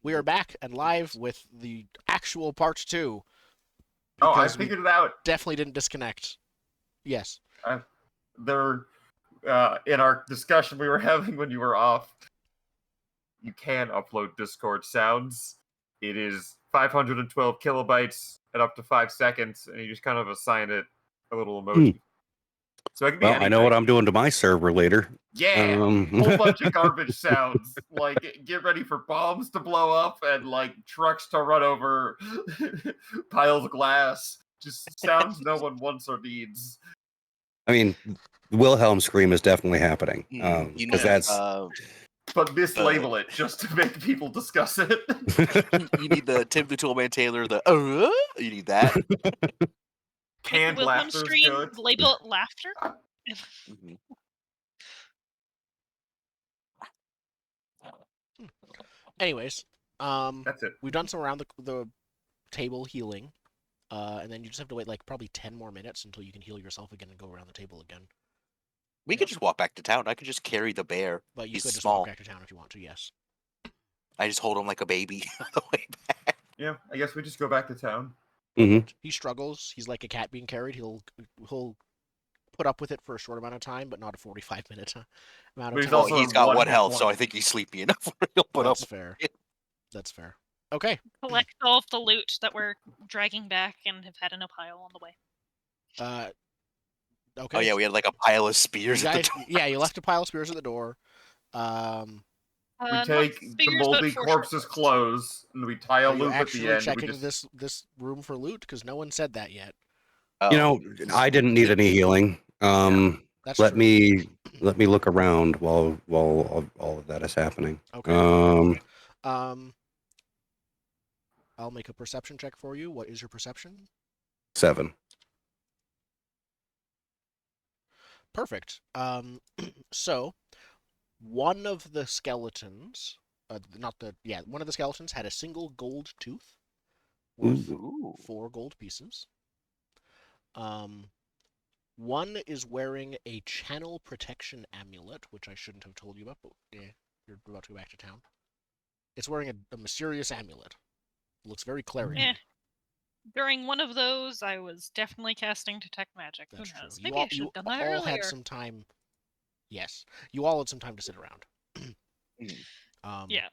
We are back and live with the actual part 2. Oh, I figured it out. Definitely didn't disconnect. Yes. In our discussion we were having when you were off, you can upload Discord sounds. It is 512 kilobytes at up to 5 seconds, and you just kind of assign it a little emoji. So it can be anything. I know what I'm doing to my server later. Yeah, whole bunch of garbage sounds. Like, get ready for bombs to blow up and, like, trucks to run over piles of glass. Just sounds no one wants or needs. I mean, Wilhelm scream is definitely happening. Because that's... But mislabel it just to make people discuss it. You need the Tim the Toolman Taylor, you need that. Canned laughter is good. Label it laughter? Anyways, that's it. We've done some around the table healing, and then you just have to wait like probably 10 more minutes until you can heal yourself again and go around the table again. We could just walk back to town. I could just carry the bear. But you He's could just small. walk back to town if you want to, yes. I just hold him like a baby on the way back. Yeah, I guess we just go back to town. Mm-hmm. He struggles. He's like a cat being carried. He'll put up with it for a short amount of time, but not a 45-minute amount of time. Also he's got 1 health, so I think he's sleepy enough. He'll put That's up. Fair. That's fair. Okay. Collect all of the loot that we're dragging back and have had in a pile on the way. Okay. Oh yeah, we had like a pile of spears at the door. Yeah, you left a pile of spears at the door. We take the moldy corpse's clothes and we tie a loop at the end. Checking this room for loot because no one said that yet. You know, I didn't need any healing. Let me look around while all of that is happening. Okay. I'll make a perception check for you. What is your perception? 7. Perfect. So one of the skeletons, one of the skeletons had a single gold tooth worth 4 gold pieces. One is wearing a channel protection amulet, which I shouldn't have told you about, but you're about to go back to town. It's wearing a mysterious amulet. It looks very clarion. During one of those, I was definitely casting Detect Magic. That's Who knows? true. Maybe I should have done that earlier. Had some time. Yes. You all had some time to sit around. Yeah.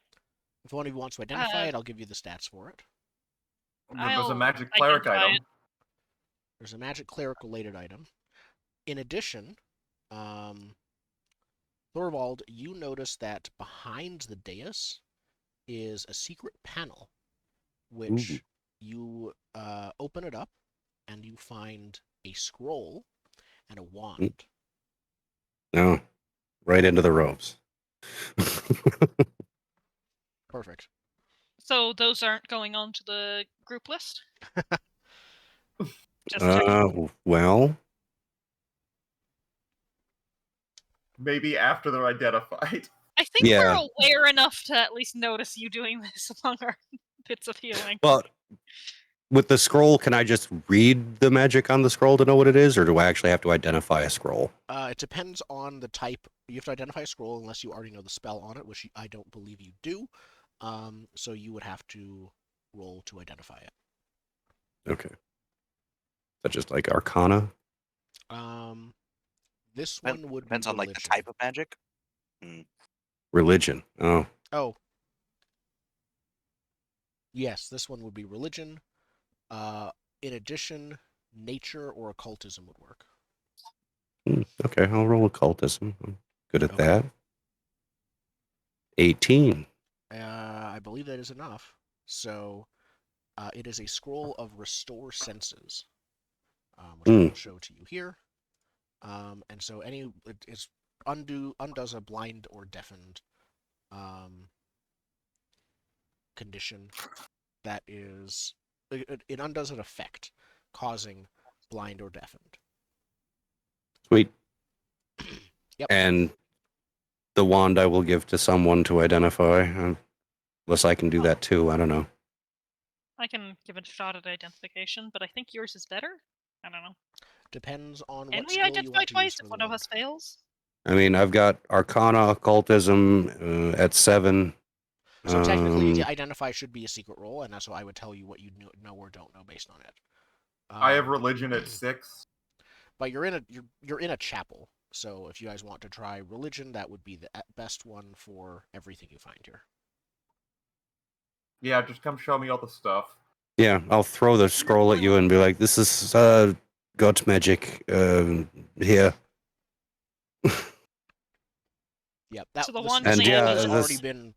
If one of you wants to identify it, I'll give you the stats for it. There's a magic cleric item. There's a magic cleric-related item. In addition, Thorvald, you notice that behind the dais is a secret panel, which you open it up, and you find a scroll and a wand. No, right into the ropes. Perfect. So those aren't going on to the group list? Well... Maybe after they're identified. I think we're aware enough to at least notice you doing this among our bits of healing. Well, with the scroll, can I just read the magic on the scroll to know what it is, or do I actually have to identify a scroll? It depends on the type. You have to identify a scroll unless you already know the spell on it, which I don't believe you do. So you would have to roll to identify it. Okay. Is that just like Arcana? This one would depends on like the type of magic. Religion. Oh. Oh. Yes, this one would be religion. In addition, nature or occultism would work. Okay, I'll roll occultism. I'm good at that. 18. I believe that is enough. So, it is a scroll of Restore Senses, which I will show to you here. And so it undoes a blind or deafened condition that is... It undoes an effect causing blind or deafened. Sweet. Yep. And the wand I will give to someone to identify. Unless I can do that too. I don't know. I can give it a shot at identification, but I think yours is better. I don't know. Depends on Can what we skill identify you want to twice use if for one the of us fails? I mean, I've got Arcana, occultism at 7. So technically, the identify should be a secret roll, and that's why I would tell you what you know or don't know based on it. I have religion at 6. But you're in a chapel, so if you guys want to try religion, that would be the best one for everything you find here. Yeah, just come show me all the stuff. Yeah, I'll throw the scroll at you and be like, "This is God's magic here." Yep. That So the the wand scroll is has amulet. already been.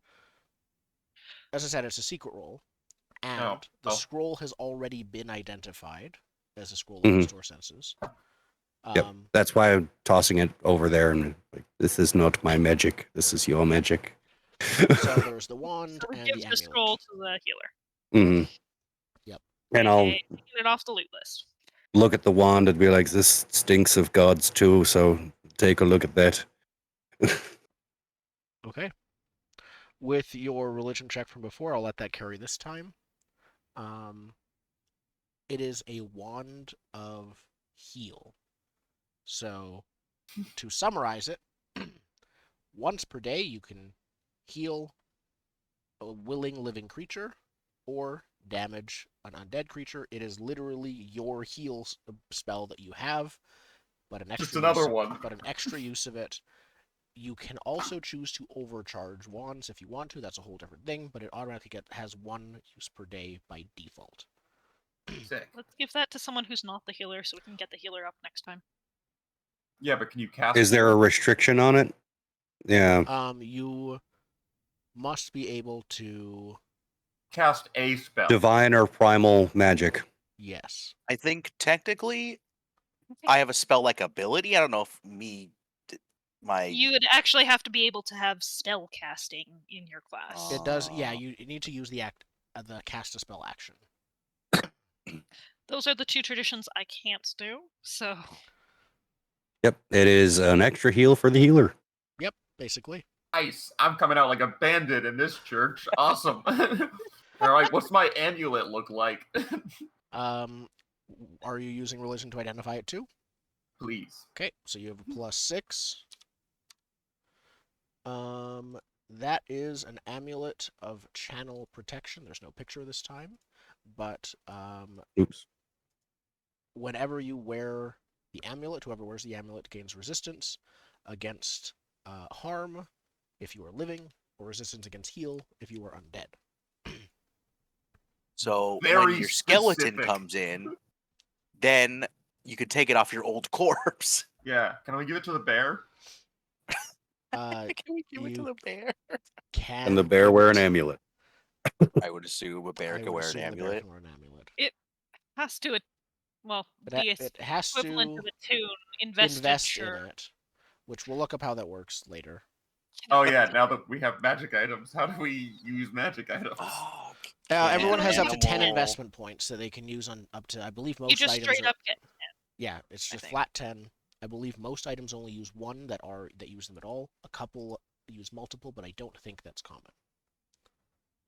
As I said, it's a secret roll, and the Oh. scroll has already been identified as a scroll of Mhm. restore senses. Yep. That's why I'm tossing it over there and like, this is not my magic. This is your magic. So there's the wand So we and give the the amulet. scroll to the healer. Mm-hmm. Yep. And I'll Get it off the loot list. look at the wand and be like, "This stinks of gods too. So take a look at that." Okay. With your religion check from before, I'll let that carry this time. It is a wand of heal. So, to summarize it, once per day you can heal a willing living creature or damage an undead creature. It is literally your heal spell that you have, but an extra Just another use, one. But an extra use of it. You can also choose to overcharge wands if you want to. That's a whole different thing, but it automatically has one use per day by default. Sick. Let's give that to someone who's not the healer so we can get the healer up next time. Yeah, but can you cast Is there a restriction on it? Yeah. You must be able to cast a spell? Divine or primal magic. Yes. I think technically, I have a spell-like ability. I don't know if my You would actually have to be able to have spell casting in your class. It does. Yeah, you need to use the cast a spell action. Those are the two traditions I can't do. So Yep. It is an extra heal for the healer. Yep, basically. Nice. I'm coming out like a bandit in this church. Awesome. All right, what's my amulet look like? Are you using religion to identify it too? Please. Okay, so you have a +6. That is an amulet of channel protection. There's no picture this time, but Oops. whenever you wear the amulet, whoever wears the amulet gains resistance against harm if you are living, or resistance against heal if you are undead. So Very when your skeleton specific. comes in, then you could take it off your old corpse. Yeah. Can we give it to the bear? Can we give it to the bear? Can And the bear wear an give it- amulet. I would assume a bear I can would wear an assume the bear amulet. can wear an amulet. has to But be it has equivalent to to the tune invested. invest Sure. in it, which we'll look up how that works later. Oh yeah, now that we have magic items, how do we use magic items? Oh, Everyone has up to 10 animal. investment points that they can use on up to, I believe most You just items straight are, up get yeah, it's I just think. flat 10. I believe most items only use one that use them at all. A couple use multiple, but I don't think that's common.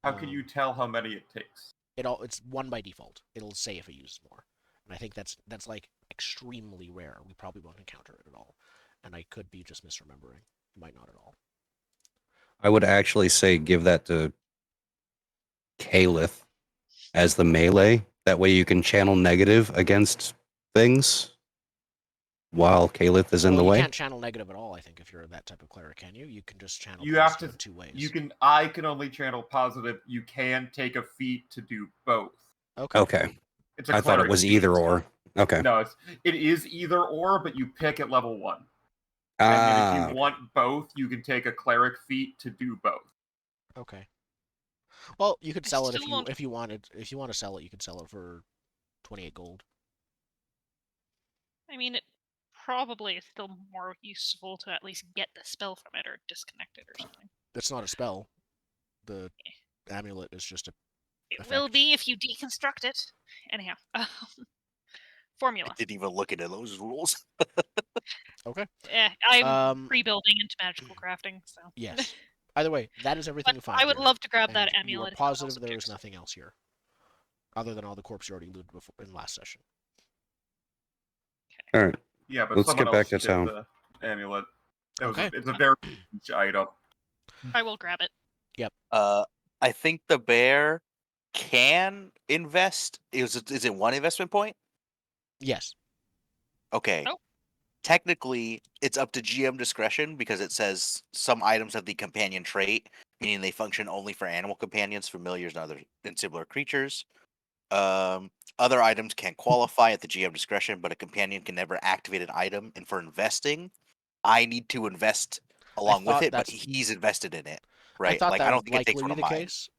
How can you tell how many it takes? It's one by default. It'll say if it uses more. And I think that's like extremely rare. We probably won't encounter it at all. And I could be just misremembering. Might not at all. I would actually say give that to Caliph as the melee. That way you can channel negative against things while Caliph is in the you way. can't channel negative at all, I think, if you're that type of cleric, can you? You can just channel You have positive to. in 2 ways. I can only channel positive. You can take a feat to do both. Okay. It's a I thought it cleric was feat. either or. Okay. No, it is either or, but you pick at level 1. And then if you want both, you can take a cleric feat to do both. Okay. Well, you could sell it still won't- if you wanted. If you want to sell it, you could sell it for 28 gold. I mean, it probably is still more useful to at least get the spell from it or disconnect it or something. That's not a spell. The amulet is just a It effect. will be if you deconstruct it. Anyhow, formula. I didn't even look into those rules. Okay. I'm rebuilding into magical crafting, so Yes. Either way, that is everything But you find. I would here, love to grab that and amulet. You if are no one positive else there is objects. nothing else here, other than all the corpses you already looted before in last session. All right. Yeah, but Let's someone get back else to did town. the amulet. Okay. It's a very huge item. I will grab it. Uh, I think the bear can invest. Is it one investment point? Yes. Okay. Oh. Technically, it's up to GM discretion because it says some items have the companion trait, meaning they function only for animal companions, familiars, and similar creatures. Other items can qualify at the GM discretion, but a companion can never activate an item. And for investing, I need to invest along with thought it, but that's- he's invested in it, I right? thought Like that I don't would think it takes likely one be of the mine. case.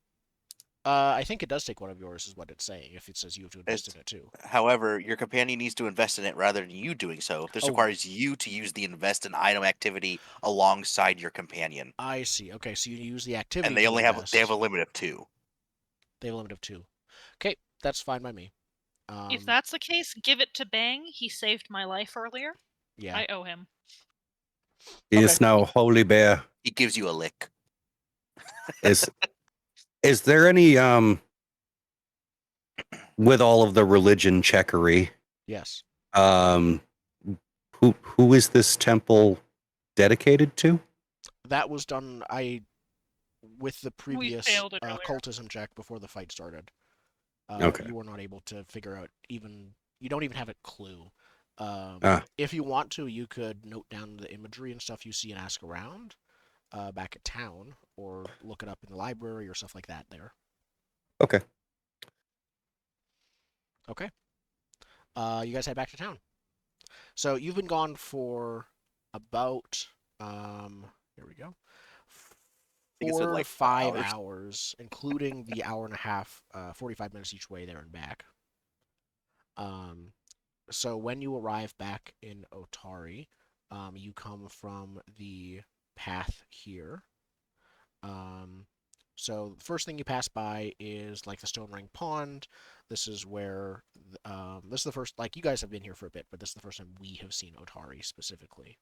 I think it does take one of yours, is what it's saying. If it says you have to invest It's, in it too. however, your companion needs to invest in it rather than you doing so. This Oh. requires you to use the invest in item activity alongside your companion, I see. Okay, so you use the activity. and they to only invest. they have a limit of 2. They have a limit of 2. Okay, that's fine by me. If that's the case, give it to Bang. He saved my life earlier. Yeah. I owe him. He is now Holy Bear. He gives you a lick. Is there any with all of the religion checkery? Yes. Who is this temple dedicated to? That was done. With the We previous failed it earlier. cultism check before the fight started. Okay. You were not able to figure out even. You don't even have a clue. Ah. If you want to, you could note down the imagery and stuff you see and ask around back at town, or look it up in the library or stuff like that there. Okay. Okay. You guys head back to town. So you've been gone for about here we go. think it said, 4 or like, 5 hours. hours, including the hour and a half, 45 minutes each way there and back. So when you arrive back in Otari, you come from the path here. So the first thing you pass by is like the Stone Ring Pond. This is where, this is the first, like you guys have been here for a bit, but this is the first time we have seen Otari specifically.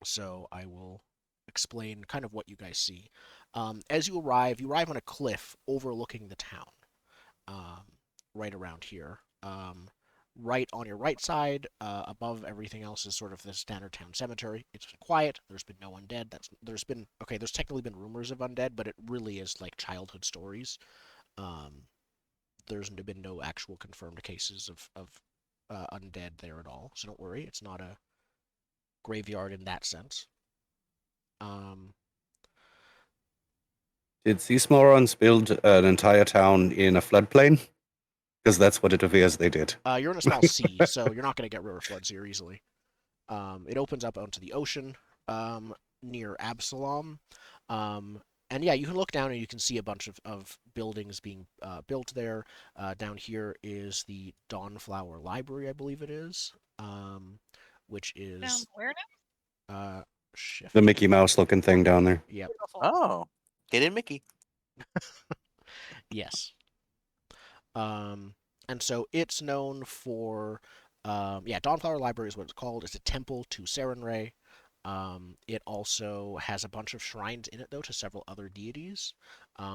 So I will explain kind of what you guys see. As you arrive on a cliff overlooking the town, right around here. Right on your right side, above everything else, is sort of the standard town cemetery. It's quiet. There's been no undead. There's technically been rumors of undead, but it really is like childhood stories. There's been no actual confirmed cases of undead there at all. So don't worry, it's not a graveyard in that sense. Did Seasmorons build an entire town in a floodplain? Because that's what it appears they did. You're in a small sea, so you're not going to get river floods here easily. It opens up onto the ocean near Absalom. And yeah, you can look down and you can see a bunch of buildings being built there. Down here is the Dawnflower Library, I believe it is, which is... Down where now? Shift. The Mickey Mouse looking thing down there. Yep. Beautiful. Oh, hidden Mickey. Yes. And so it's known for, Dawnflower Library is what it's called. It's a temple to Sarenrae. It also has a bunch of shrines in it, though, to several other deities.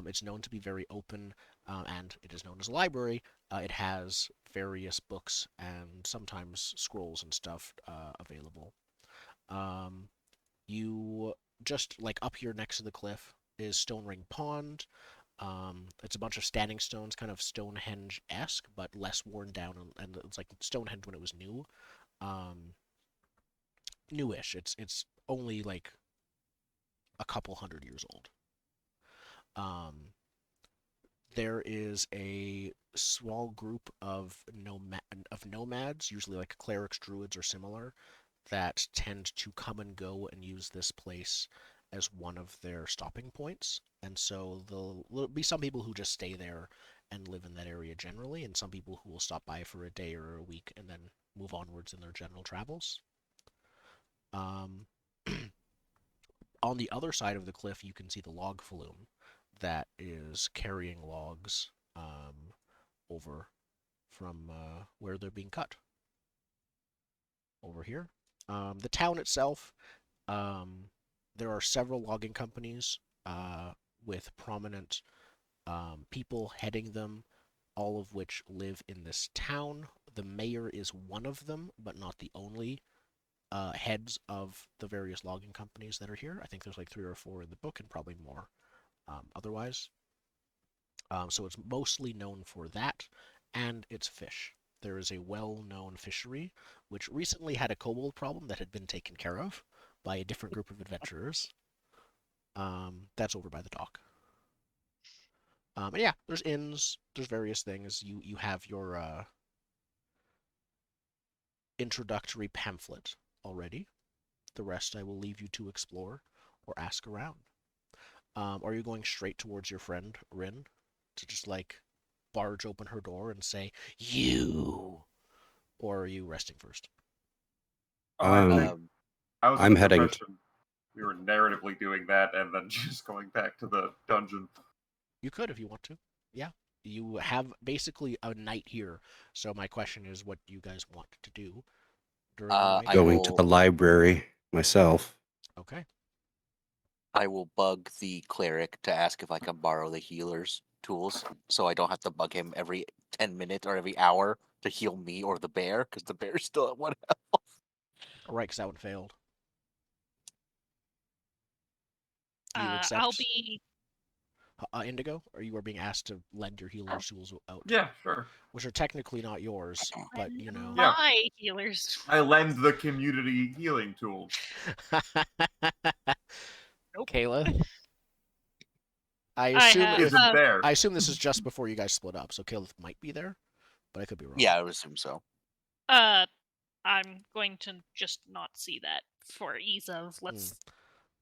It's known to be very open, and it is known as a library. It has various books and sometimes scrolls and stuff available. You just, like, up here next to the cliff is Stone Ring Pond. It's a bunch of standing stones, kind of Stonehenge-esque, but less worn down, and it's like Stonehenge when it was new. Newish. It's only like a couple 100 years old. There is a small group of nomads, usually like clerics, druids, or similar, that tend to come and go and use this place as one of their stopping points. And so there'll be some people who just stay there and live in that area generally, and some people who will stop by for a day or a week and then move onwards in their general travels. On the other side of the cliff, you can see the log flume that is carrying logs over from where they're being cut. Over here. The town itself, there are several logging companies with prominent people heading them, all of which live in this town. The mayor is one of them, but not the only heads of the various logging companies that are here. I think there's like 3 or 4 in the book and probably more. otherwise. So it's mostly known for that and its fish. There is a well-known fishery which recently had a kobold problem that had been taken care of by a different group of adventurers. That's over by the dock. And yeah, there's inns, there's various things. You have your introductory pamphlet already. The rest I will leave you to explore or ask around. Are you going straight towards your friend Rin to just like barge open her door and say you, or are you resting first? I think I was I'm under the heading impression we were narratively doing that and then just going back to the dungeon. You could if you want to. Yeah, you have basically a night here. So my question is, what do you guys want to do during the remainder? Going to the library myself. Okay. I will bug the cleric to ask if I can borrow the healer's tools, so I don't have to bug him every 10 minutes or every hour to heal me or the bear, because the bear's still at 1 health. All right, because that one failed. Do you accept? I'll be. Indigo, or you are being asked to lend your healer's tools out. Yeah, sure. Which are technically not yours, but you know. Yeah. My healers. I lend the community healing tools. Nope. Kayla? I Isn't there. I assume this is just before you guys split up, so Kayla might be there, but I could be wrong. Yeah, I would assume so. I'm going to just not see that for ease of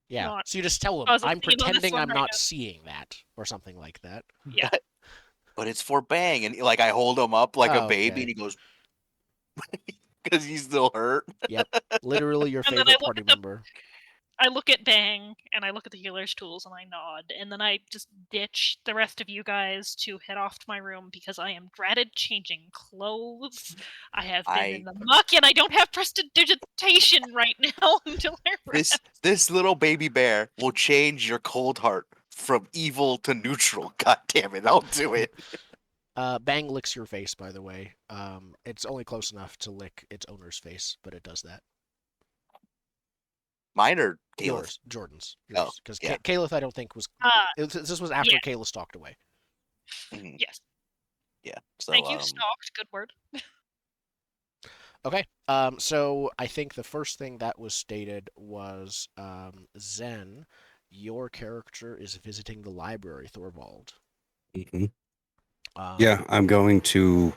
Yeah. not So you just tell him, cause a I'm theme on this pretending one I'm right not now." seeing that, or something like that. Yeah. But it's for Bang, and like I hold him up like a Oh, baby, okay. and he goes because he's still hurt. Yep. Literally your And then favorite party member. I look at Bang and I look at the healer's tools and I nod, and then I just ditch the rest of you guys to head off to my room because I am dreaded changing clothes. I have been in the muck and I don't have prestidigitation right now until I rest. This little baby bear will change your cold heart from evil to neutral. God damn it, I'll do it. Bang licks your face, by the way. It's only close enough to lick its owner's face, but it does that. Mine or Caleb? Yours, Jordan's. Yours. Because yeah. Caleb, I don't think was. This was after Caleb stalked away. Mhm. Yes. Yeah. So, Thank you, stalked. Good word. Okay. So I think the first thing that was stated was Zen, your character is visiting the library, Thorvald. Mm-hmm. Yeah, I'm going to,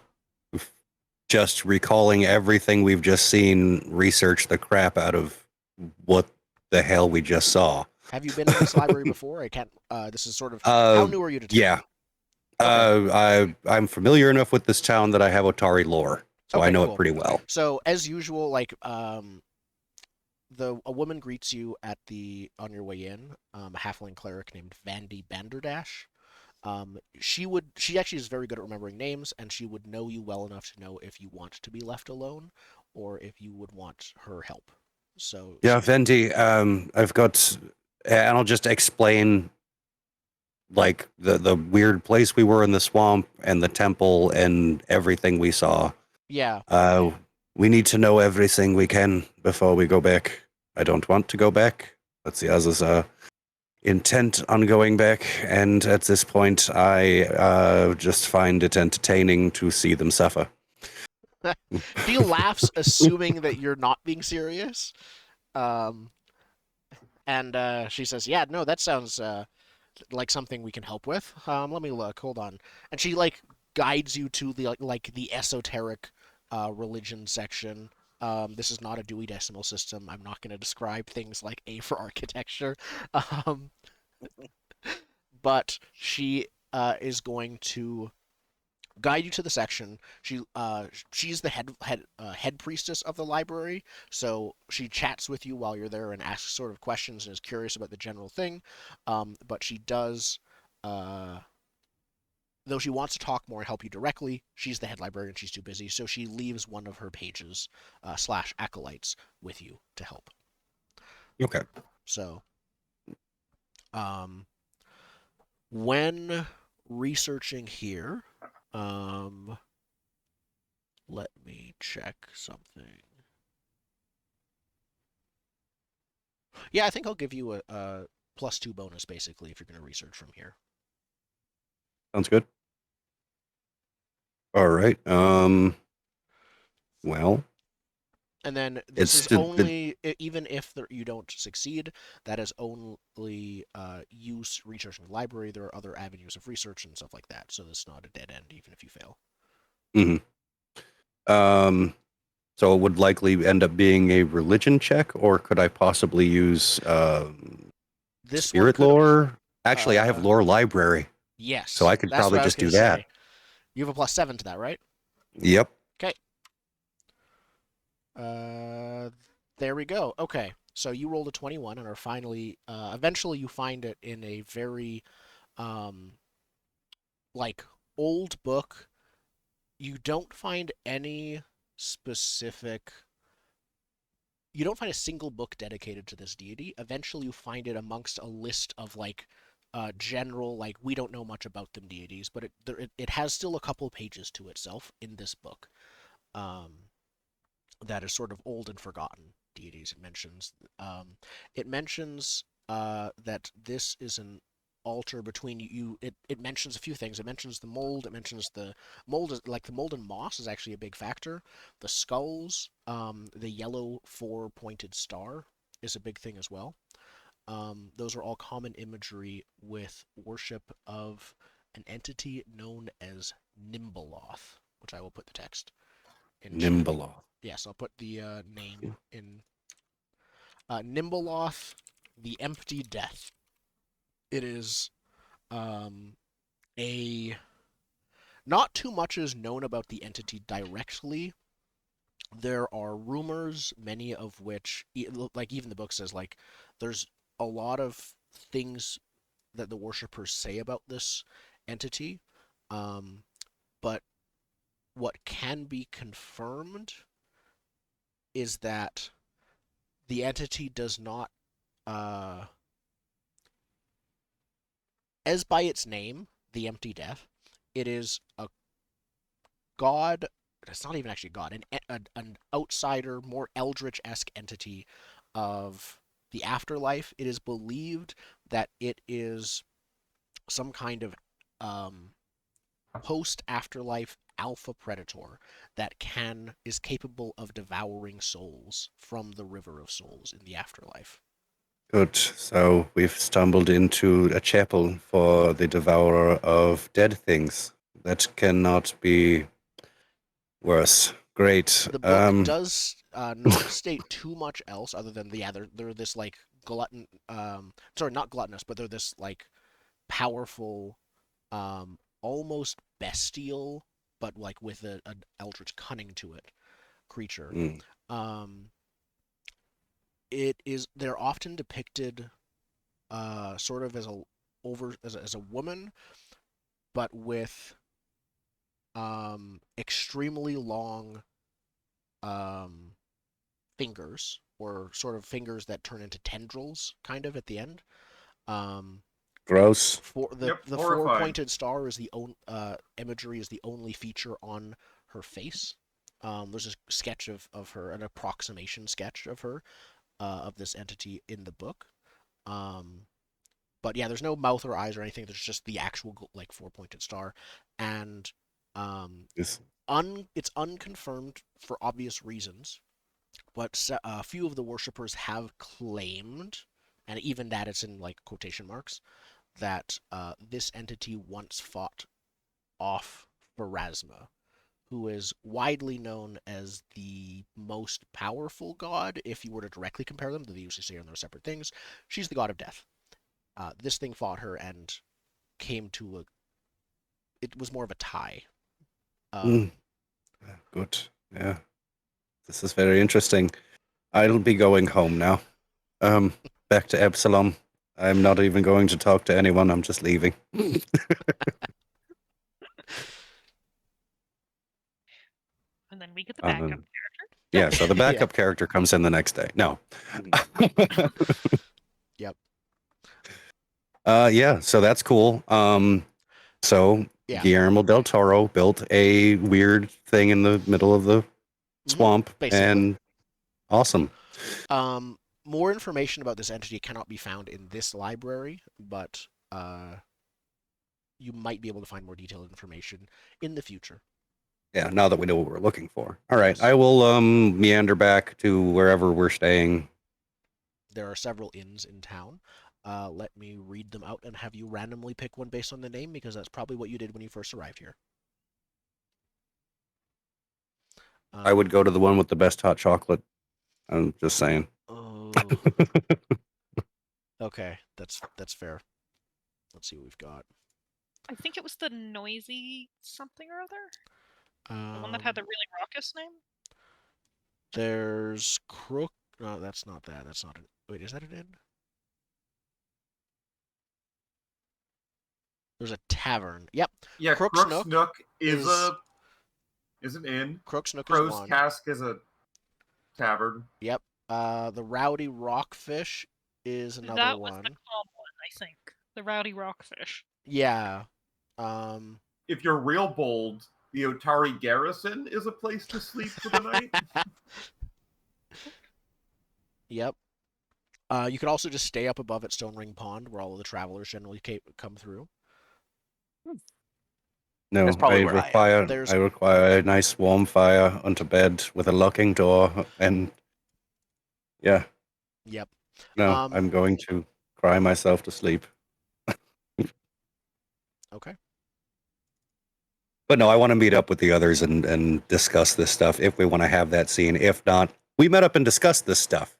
just recalling everything we've just seen, research the crap out of what the hell we just saw. Have you been in this library before? I can't. This is sort of. How new are you to town? Yeah. Okay. I'm familiar enough with this town that I have Otari lore, so I know cool. it pretty well. So as usual, like a woman greets you on your way in. A halfling cleric named Vandy Banderdash. She actually is very good at remembering names, and she would know you well enough to know if you want to be left alone or if you would want her help. So yeah, Vendi, I've got, and I'll just explain like the weird place we were in the swamp and the temple and everything we saw. Yeah. We need to know everything we can before we go back. I don't want to go back. That's the others intent on going back, and at this point I just find it entertaining to see them suffer. He laughs, assuming that you're not being serious. And she says, yeah, no, that sounds like something we can help with. Let me look, hold on. And she like guides you to the esoteric religion section. This is not a Dewey Decimal System. I'm not going to describe things like A for architecture. But she is going to guide you to the section. She's the head priestess of the library, so she chats with you while you're there and asks sort of questions and is curious about the general thing. But she does, though she wants to talk more and help you directly, she's the head librarian. She's too busy, so she leaves one of her pages / acolytes with you to help. Okay. So, when researching here, let me check something. Yeah, I think I'll give you a +2 bonus basically if you're going to research from here. Sounds good. All right. Well, And then this it's is only, even if you don't succeed, that is only use research in the library. There are other avenues of research and stuff like that, so it's not a dead end even if you fail. So it would likely end up being a religion check, or could I possibly use This spirit lore? Actually, I have lore library. Yes. So I could that's probably what I was just do gonna that. say. You have a +7 to that, right? Yep. Okay. There we go. Okay. So you rolled a 21 and are finally, eventually you find it in a very, like, old book. You don't find any specific. You don't find a single book dedicated to this deity. Eventually you find it amongst a list of, like, general, like, we don't know much about them deities, but it has still a couple pages to itself in this book. That is sort of old and forgotten deities. It mentions that this is an altar between you. It mentions a few things. It mentions the mold. It mentions the mold is like the mold and moss is actually a big factor. The skulls, the yellow 4-pointed star is a big thing as well. Those are all common imagery with worship of an entity known as Nimbaloth, which I will put the text in. Nimbaloth. Yes, I'll put the name in. Nimbaloth, the Empty Death. It is a. Not too much is known about the entity directly. There are rumors, many of which, like even the book says, like there's a lot of things that the worshippers say about this entity, but what can be confirmed is that the entity does not, as by its name, the Empty Death, it is a god. It's not even actually a god, an outsider, more eldritch-esque entity of the afterlife. It is believed that it is some kind of post-afterlife alpha predator that is capable of devouring souls from the river of souls in the afterlife. Good. So we've stumbled into a chapel for the devourer of dead things. That cannot be worse. Great. The book does not state too much else other than they're this like glutton. Sorry, not gluttonous, but they're this like powerful, almost bestial, but like with an eldritch cunning to it, creature. They're often depicted sort of as a woman, but with extremely long fingers, or sort of fingers that turn into tendrils kind of at the end. Gross. The 4-pointed star is the imagery is the only feature on her face. There's a sketch of her, an approximation sketch of her, of this entity in the book. But yeah, there's no mouth or eyes or anything. There's just the actual like 4-pointed star, and it's unconfirmed for obvious reasons. But a few of the worshippers have claimed, and even that it's in like quotation marks, that this entity once fought off Pharasma, who is widely known as the most powerful god. If you were to directly compare them, they usually say they're separate things. She's the god of death. This thing fought her and came to it was more of a tie. Good. Yeah. This is very interesting. I'll be going home now. Back to Absalom. I'm not even going to talk to anyone. I'm just leaving. And then we get the backup character. Yeah, so the backup character comes in the next day. No. Yep. Yeah, so that's cool. Guillermo del Toro built a weird thing in the middle of the swamp, basically. and awesome. more information about this entity cannot be found in this library, but you might be able to find more detailed information in the future. Yeah, now that we know what we're looking for. All right, Yes. I will meander back to wherever we're staying. There are several inns in town. Let me read them out and have you randomly pick one based on the name, because that's probably what you did when you first arrived here. I would go to the one with the best hot chocolate. I'm just saying. Oh, okay, that's fair. Let's see what we've got. I think it was the noisy something or other. The one that had the really raucous name. There's Crook. No, that's not that. That's not an. Wait, is that an inn? There's a tavern. Yep. Yeah, Crook's Crook's Nook Nook is an inn. Crook's Nook Crow's is one. Cask is a tavern. Yep. The Rowdy Rockfish is another That was one. the calm one, I think. The Rowdy Rockfish. Yeah. If you're real bold, the Otari Garrison is a place to sleep for the night. Yep. You could also just stay up above at Stone Ring Pond, where all of the travelers generally come through. No, That's probably where I am. There's- I require a nice warm fire under bed with a locking door, and yeah, Yep. no, Um, I'm going to cry myself to sleep. Okay. But no, I want to meet up with the others and discuss this stuff if we want to have that scene. If not, we met up and discussed this stuff.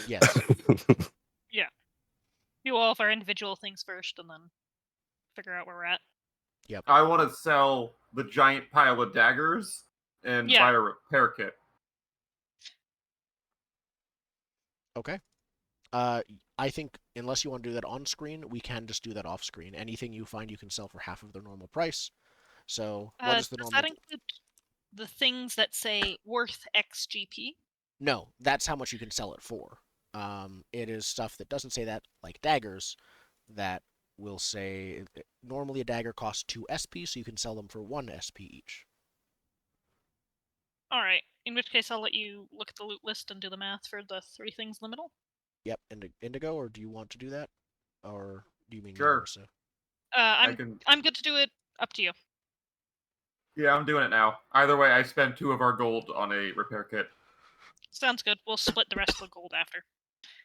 Yes. Do all of our individual things first, and then figure out where we're at. I want to sell the giant pile of daggers and Yeah. buy a repair kit. Okay. I think unless you want to do that on screen, we can just do that off screen. Anything you find you can sell for half of their normal price. So what is the Does normal? that include the things that say worth X GP? No, that's how much you can sell it for. It is stuff that doesn't say that, like daggers, that will say normally a dagger costs 2 SP, so you can sell them for 1 SP each. Alright, in which case I'll let you look at the loot list and do the math for the 3 things in the middle. Yep, Indigo, or do you want to do that? Or do you mean Sure. Marissa? I'm good to do it. Up to you. Yeah, I'm doing it now. Either way, I spent 2 of our gold on a repair kit. Sounds good. We'll split the rest of the gold after.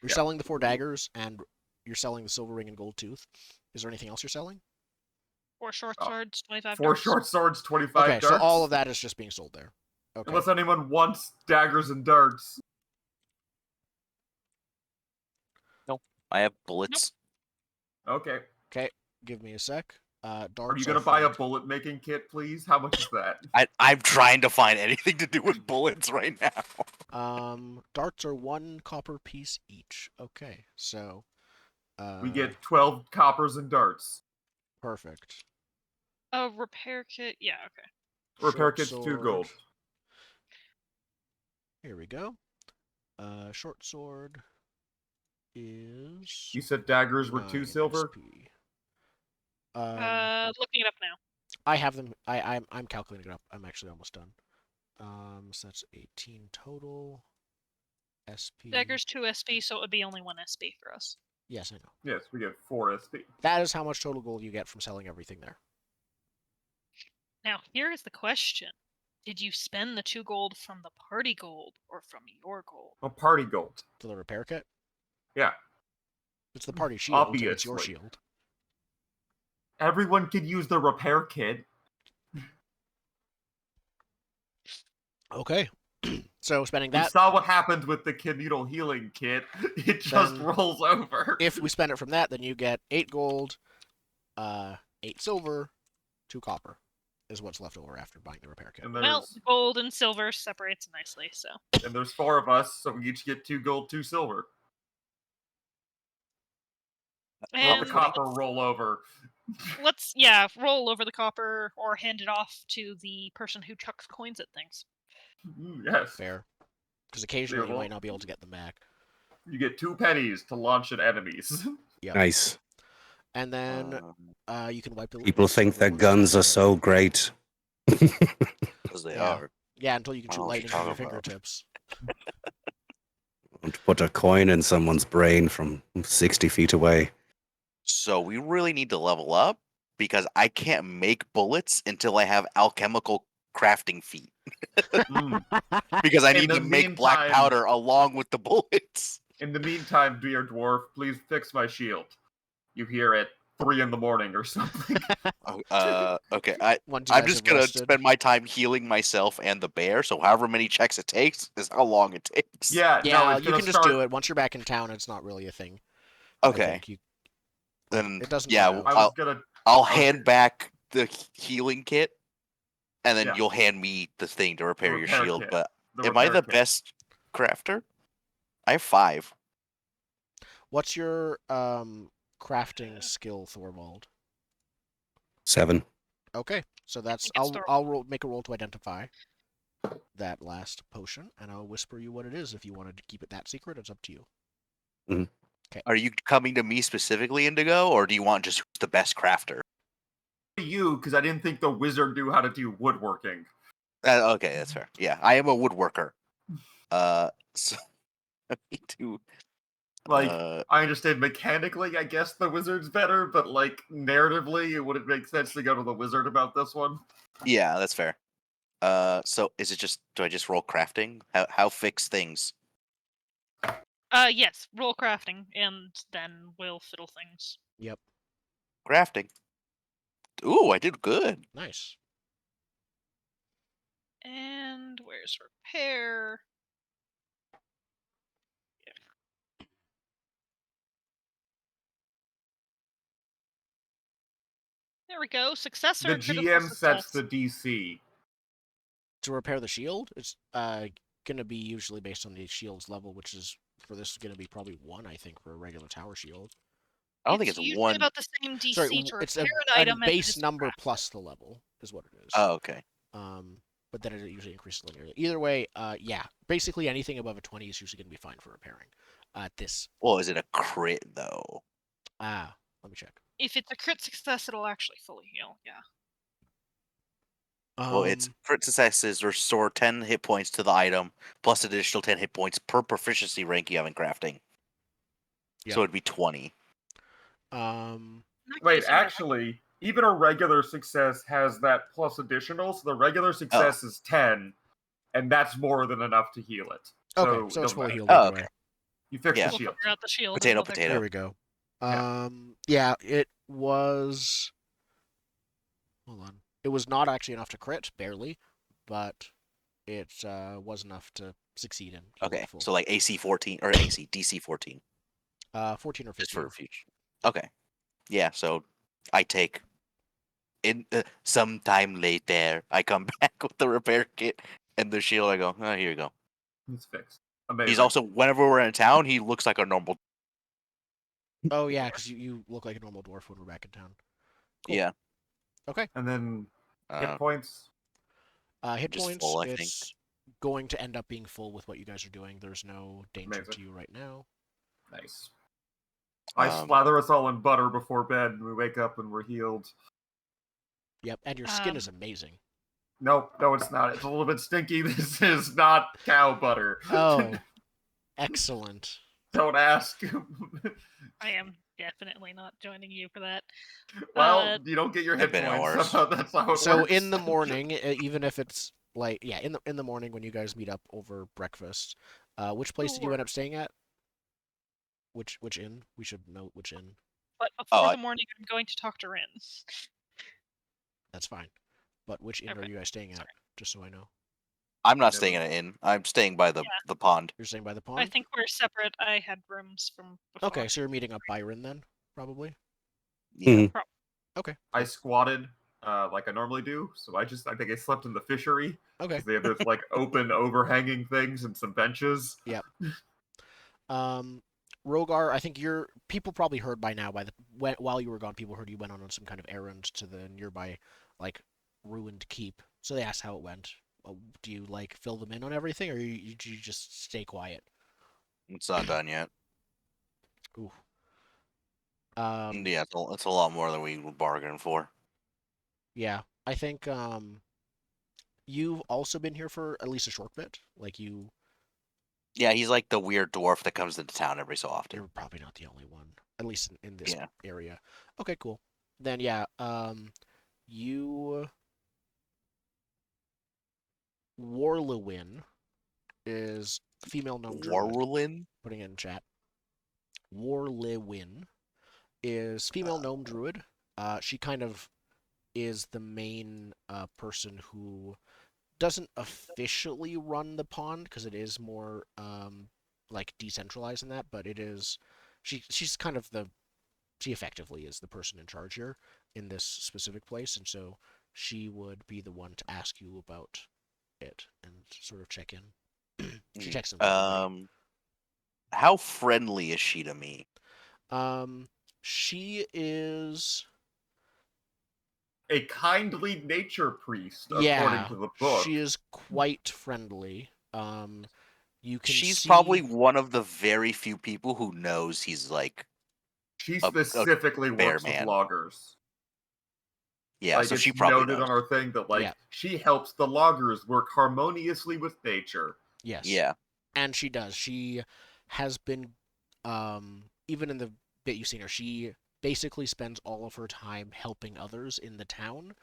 You're Yeah. selling the 4 daggers, and you're selling the silver ring and gold tooth. Is there anything else you're selling? 4 short Oh, swords, 25 4 darts. short swords, 25 Okay, darts. so all of that is just being sold there. Okay. Unless anyone wants daggers and darts. I have bullets. Okay. Give me a sec. Darts Are you going to buy a filled. bullet making kit, please? How much is that? I'm trying to find anything to do with bullets right now. Darts are 1 copper piece each. Okay, so We get 12 coppers and darts. perfect. A repair kit. Yeah, okay. Repair Short kit's 2 sword. gold. Here we go. Short sword is You said daggers were 2 9 silver? SP. Looking it up now. I have them. I'm calculating it up. I'm actually almost done. So that's 18 total. SP. Dagger's 2 SP, so it would be only 1 SP for us. Yes, I know. Yes, we get 4 SP. That is how much total gold you get from selling everything there. Now, here is the question. Did you spend the 2 gold from the party gold or from your gold? Oh, party gold. For the repair kit? Yeah. It's the party shield, and it's your Obviously. shield. Everyone could use the repair kit. Okay. So spending We that, saw what happened with the communal healing kit. It just Then- rolls over. if we spend it from that, then you get 8 gold, 8 silver, 2 copper is what's left over after buying the repair kit. And Well, there's, gold and silver separates nicely, so. and there's 4 of us, so we each get 2 gold, 2 silver. Let And the copper roll over. let's, roll over the copper or hand it off to the person who chucks coins at things. Yes. Fair. Because occasionally you roll- might not be able to get them back. You get 2 pennies to launch at enemies. Yep. Nice. And then you can wipe the People think their guns are so great. Because they Yeah. are. Yeah, until you can I shoot don't know what lightning you're from your talking about. fingertips. Don't put a coin in someone's brain from 60 feet away. So we really need to level up because I can't make bullets until I have alchemical crafting feat. Mm. Because I In need the to make black meantime- powder along with the bullets. In the meantime, dear dwarf, please fix my shield. You hear at 3 in the morning or something. Okay. Once you I'm guys just have gonna rested. spend my time healing myself and the bear. So however many checks it takes is how long it takes. Yeah, no, Yeah, it's you gonna can just start. do it. Once you're back in town, it's not really a thing. I Okay. think you, Then it doesn't yeah, matter. I was gonna. I'll Okay. hand back the healing kit, and then Yeah. you'll hand me the thing to repair your repair shield. kit. But The am I repair the kit. best crafter? I have 5. What's your crafting skill, Thorvald? 7. Okay, so that's think it's I'll make a roll to identify that last potion, and I'll whisper you what it is. If you wanted to keep it that secret, it's up to you. Are you coming to me specifically, Indigo, or do you want just the best crafter? You, because I didn't think the wizard knew how to do woodworking. Okay, that's fair. Yeah, I am a woodworker. So me too. Like, I understand mechanically, I guess the wizard's better, but like narratively, it wouldn't make sense to go to the wizard about this one. Yeah, that's fair. So is it just? Do I just roll crafting? How fix things? Yes, roll crafting, and then we'll fiddle things. Yep, Crafting. Ooh, I did good. nice. And where's repair? There we go. Success or The critical GM success. sets the DC. To repair the shield, it's gonna be usually based on the shield's level, which is for this gonna be probably 1, I think, for a regular tower shield. I don't think it's usually 1. about the same DC Sorry, to it's repair a an item as it base is to number craft plus the level is what it is. Oh, okay. But then it usually increases linearly. Either way, yeah, basically anything above a 20 is usually gonna be fine for repairing. This Well, is it a crit though? let me check. If it's a crit success, it'll actually fully heal. Yeah. Well, it's crit successes restore 10 hit points to the item plus additional 10 hit points per proficiency rank you have in crafting. Yeah. So it'd be 20. In that Wait, case, you have- actually, even a regular success has that plus additional, so the regular success is 10, and that's more than enough to heal it. Okay, So, so it it's doesn't fully matter. healed Oh, either okay. way. You fix Yeah. the We'll shield. figure out the shield. and Potato, we'll fix potato. There we go. Yeah. Yeah, it was. Hold on. It was not actually enough to crit, barely, but it was enough to succeed in. healing Okay. full. So like AC 14 or DC 14 14 or 15. just for future. Okay. Yeah, so I take in sometime later I come back with the repair kit and the shield. I go, "Oh, here you go." It's fixed. Amazing. He's also whenever we're in town, he looks like a normal. Oh yeah, because you look like a normal dwarf when we're back in town. Cool. Yeah. Okay. And then hit Uh, points. Hit just points. full, I think. It's going to end up being full with what you guys are doing. There's no danger Amazing. to you right now. Nice. I Um, slather us all in butter before bed, and we wake up and we're healed. Yep, and your skin is amazing. Nope, no, it's not. It's a little bit stinky. This is not cow butter. Oh, excellent. Don't ask. I am definitely not joining you for that. Well, you don't get your hit I've been points. worse. That's how it So works. in the morning, even if it's like in the morning when you guys meet up over breakfast, which place did you Sure. end up staying at? Which inn? We should note which inn. But before Oh, the morning, I'm going to talk to Rin. That's fine. But which inn are Okay, you guys staying at? sorry. Just so I know. I'm not Yeah, staying in an inn. I'm staying by the pond. You're staying by the I pond? think we're separate. I had rooms from before. Okay, so you're meeting up by Rin then, probably? Yeah. Okay. I cool. squatted like I normally do, so I think I slept in the fishery. Okay. 'Cause they have those like open overhanging things and some benches. Rogar, I think people probably heard by now while you were gone, people heard you went on some kind of errand to the nearby like ruined keep. So they asked how it went. Do you like fill them in on everything, or do you just stay quiet? It's not done yet. Ooh. Yeah, it's a lot more than we bargained for. Yeah, I think you've also been here for at least a short bit. Like Yeah, he's like the weird dwarf that comes into town every so often. You're probably not the only one, at least in this Yeah. area. Okay, cool. Then yeah, you Warlewin is female gnome druid. Warwolin? Putting it in chat. Warlewin is female gnome druid. She kind of is the main person who doesn't officially run the pond because it is more like decentralized in that, but it is she's kind of she effectively is the person in charge here in this specific place, and so she would be the one to ask you about it and sort of check in. She checks in with everybody. How friendly is she to me? She is A kindly nature priest, yeah, according to the book. she is quite friendly. You can She's see probably one of the very few people who knows he's like She a specifically bear works with man. loggers. Yeah, Like, so it's she probably noted knows. on our thing that, like, Yeah. she helps the loggers work harmoniously with nature. yes. Yeah. And she does. She has been even in the bit you've seen her, she basically spends all of her time helping others in the town,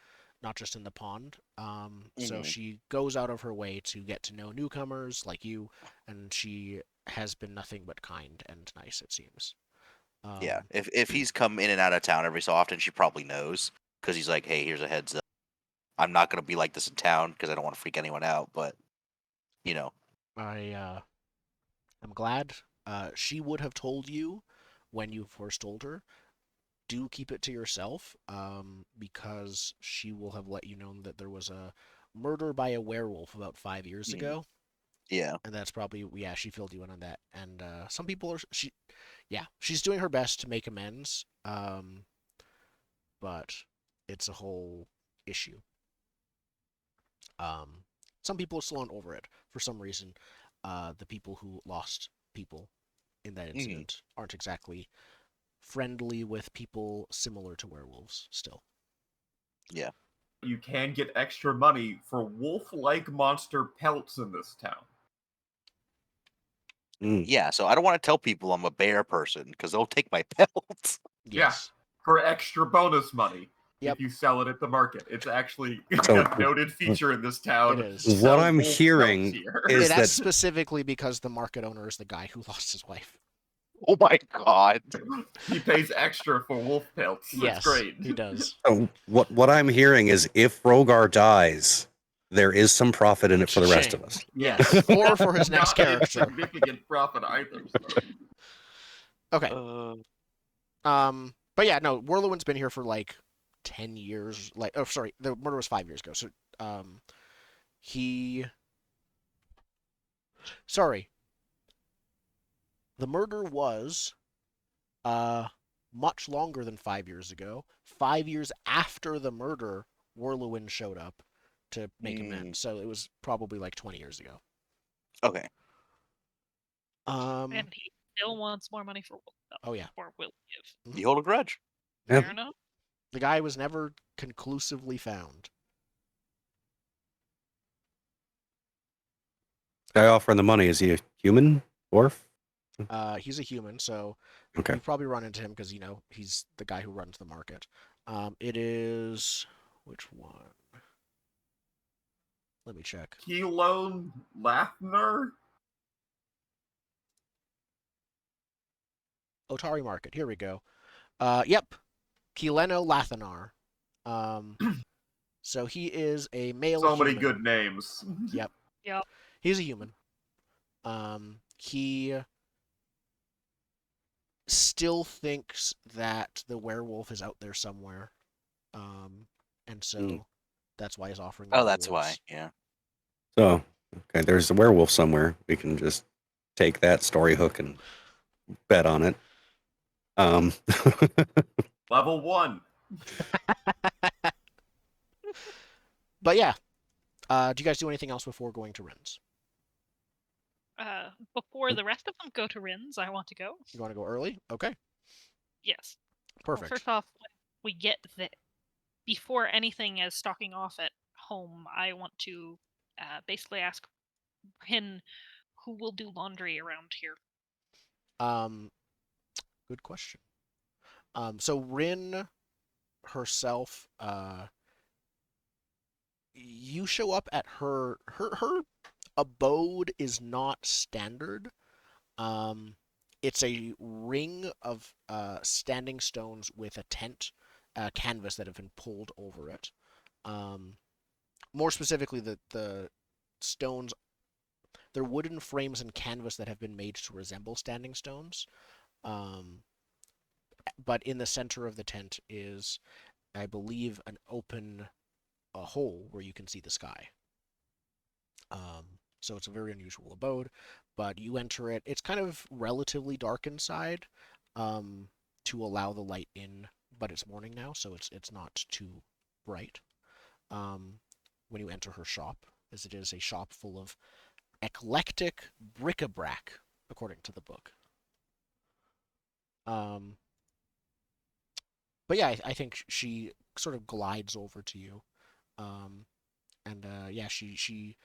not just in the pond. So Mhm. she goes out of her way to get to know newcomers like you, and she has been nothing but kind and nice, it seems. Yeah. If he's come in and out of town every so often, she probably knows because he's like, hey, here's a heads up. I'm not gonna be like this in town because I don't want to freak anyone out, but you know. I'm glad. She would have told you when you first told her. Do keep it to yourself, because she will have let you know that there was a murder by a werewolf about 5 years Mhm. ago, Yeah. and that's probably she filled you in on that. And some people are she's doing her best to make amends, but it's a whole issue. Some people are still on over it for some reason. The people who lost people in that incident aren't exactly friendly with people similar to werewolves still. Yeah. You can get extra money for wolf-like monster pelts in this town. Yeah, so I don't want to tell people I'm a bear person because they'll take my pelts. Yes. For extra bonus money. Yep. If you sell it at the market. It's actually So- a noted feature in this town. It is. to What sell I'm wolf hearing pelts here. is That's that specifically because the market owner is the guy who lost his wife. Oh my god. He pays extra for wolf pelts. Yes, It's great. he does. so what I'm hearing is if Rogar dies, there is some profit in it for the rest of us. Yes, or for his next Not character. insignificant profit either. Okay. But yeah, no, Whirlwind's been here for like 10 years. Like, oh, sorry, the murder was 5 years ago. So, sorry, the murder was much longer than 5 years ago. 5 years after the murder, Whirlwind showed up to make amends. So it was probably like 20 years ago. Okay. And he still wants more money for Wolf. Oh yeah. Or will give. You hold a grudge. Yeah. Fair enough. The guy was never conclusively found. Guy offering the money, is he a human dwarf? He's a human, so Okay. you've probably run into him because he's the guy who runs the market. It is which one? Let me check. Kelone Lathner? Otari Market. Here we go. Yep. Kileno Lathanar. So he is a male So human. many good names. Yep. Yep. He's a human. He still thinks that the werewolf is out there somewhere. And so that's why he's offering the Oh, that's why. rewards. Yeah. So, okay, there's a werewolf somewhere. We can just take that story hook and bet on it. Level 1. But yeah. Do you guys do anything else before going to Rins? Before the rest of them go to Rins, I want to go. You want to go early? Okay. Yes. Well, Perfect. first off, when we get there, before anything is stalking off at home, I want to basically ask Rin who will do laundry around here? Good question. So Rin herself, you show up at her abode is not standard. It's a ring of standing stones with a tent canvas that have been pulled over it. More specifically, the stones, they're wooden frames and canvas that have been made to resemble standing stones. But in the center of the tent is, I believe, an open hole where you can see the sky. So it's a very unusual abode, but you enter it. It's kind of relatively dark inside to allow the light in, but it's morning now, so it's not too bright. When you enter her shop, as it is a shop full of eclectic bric-a-brac, according to the book. But yeah, I think she sort of glides over to you, and yeah, she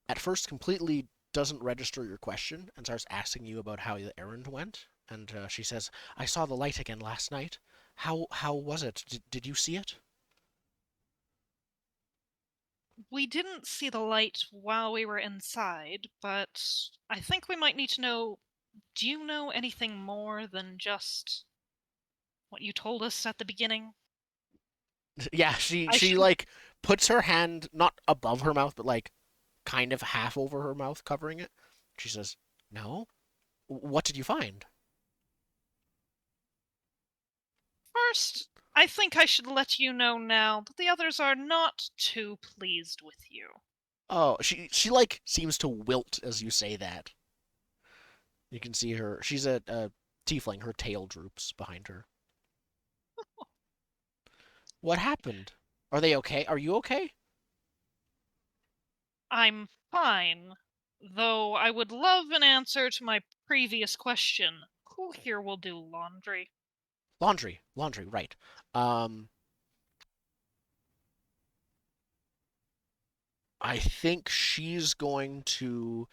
at first completely doesn't register your question and starts asking you about how the errand went. And she says, "I saw the light again last night. How was it? Did you see it?" We didn't see the light while we were inside, but I think we might need to know, do you know anything more than just what you told us at the beginning? Yeah, she I should... like puts her hand not above her mouth, but like kind of half over her mouth, covering it. She says, "No? What did you find?" First, I think I should let you know now that the others are not too pleased with you. Oh, she like seems to wilt as you say that. You can see her. She's a tiefling. Her tail droops behind her. What happened? Are they okay? Are you okay? I'm fine, though I would love an answer to my previous question. Who here will do laundry? Laundry, right. Um, I think she's going to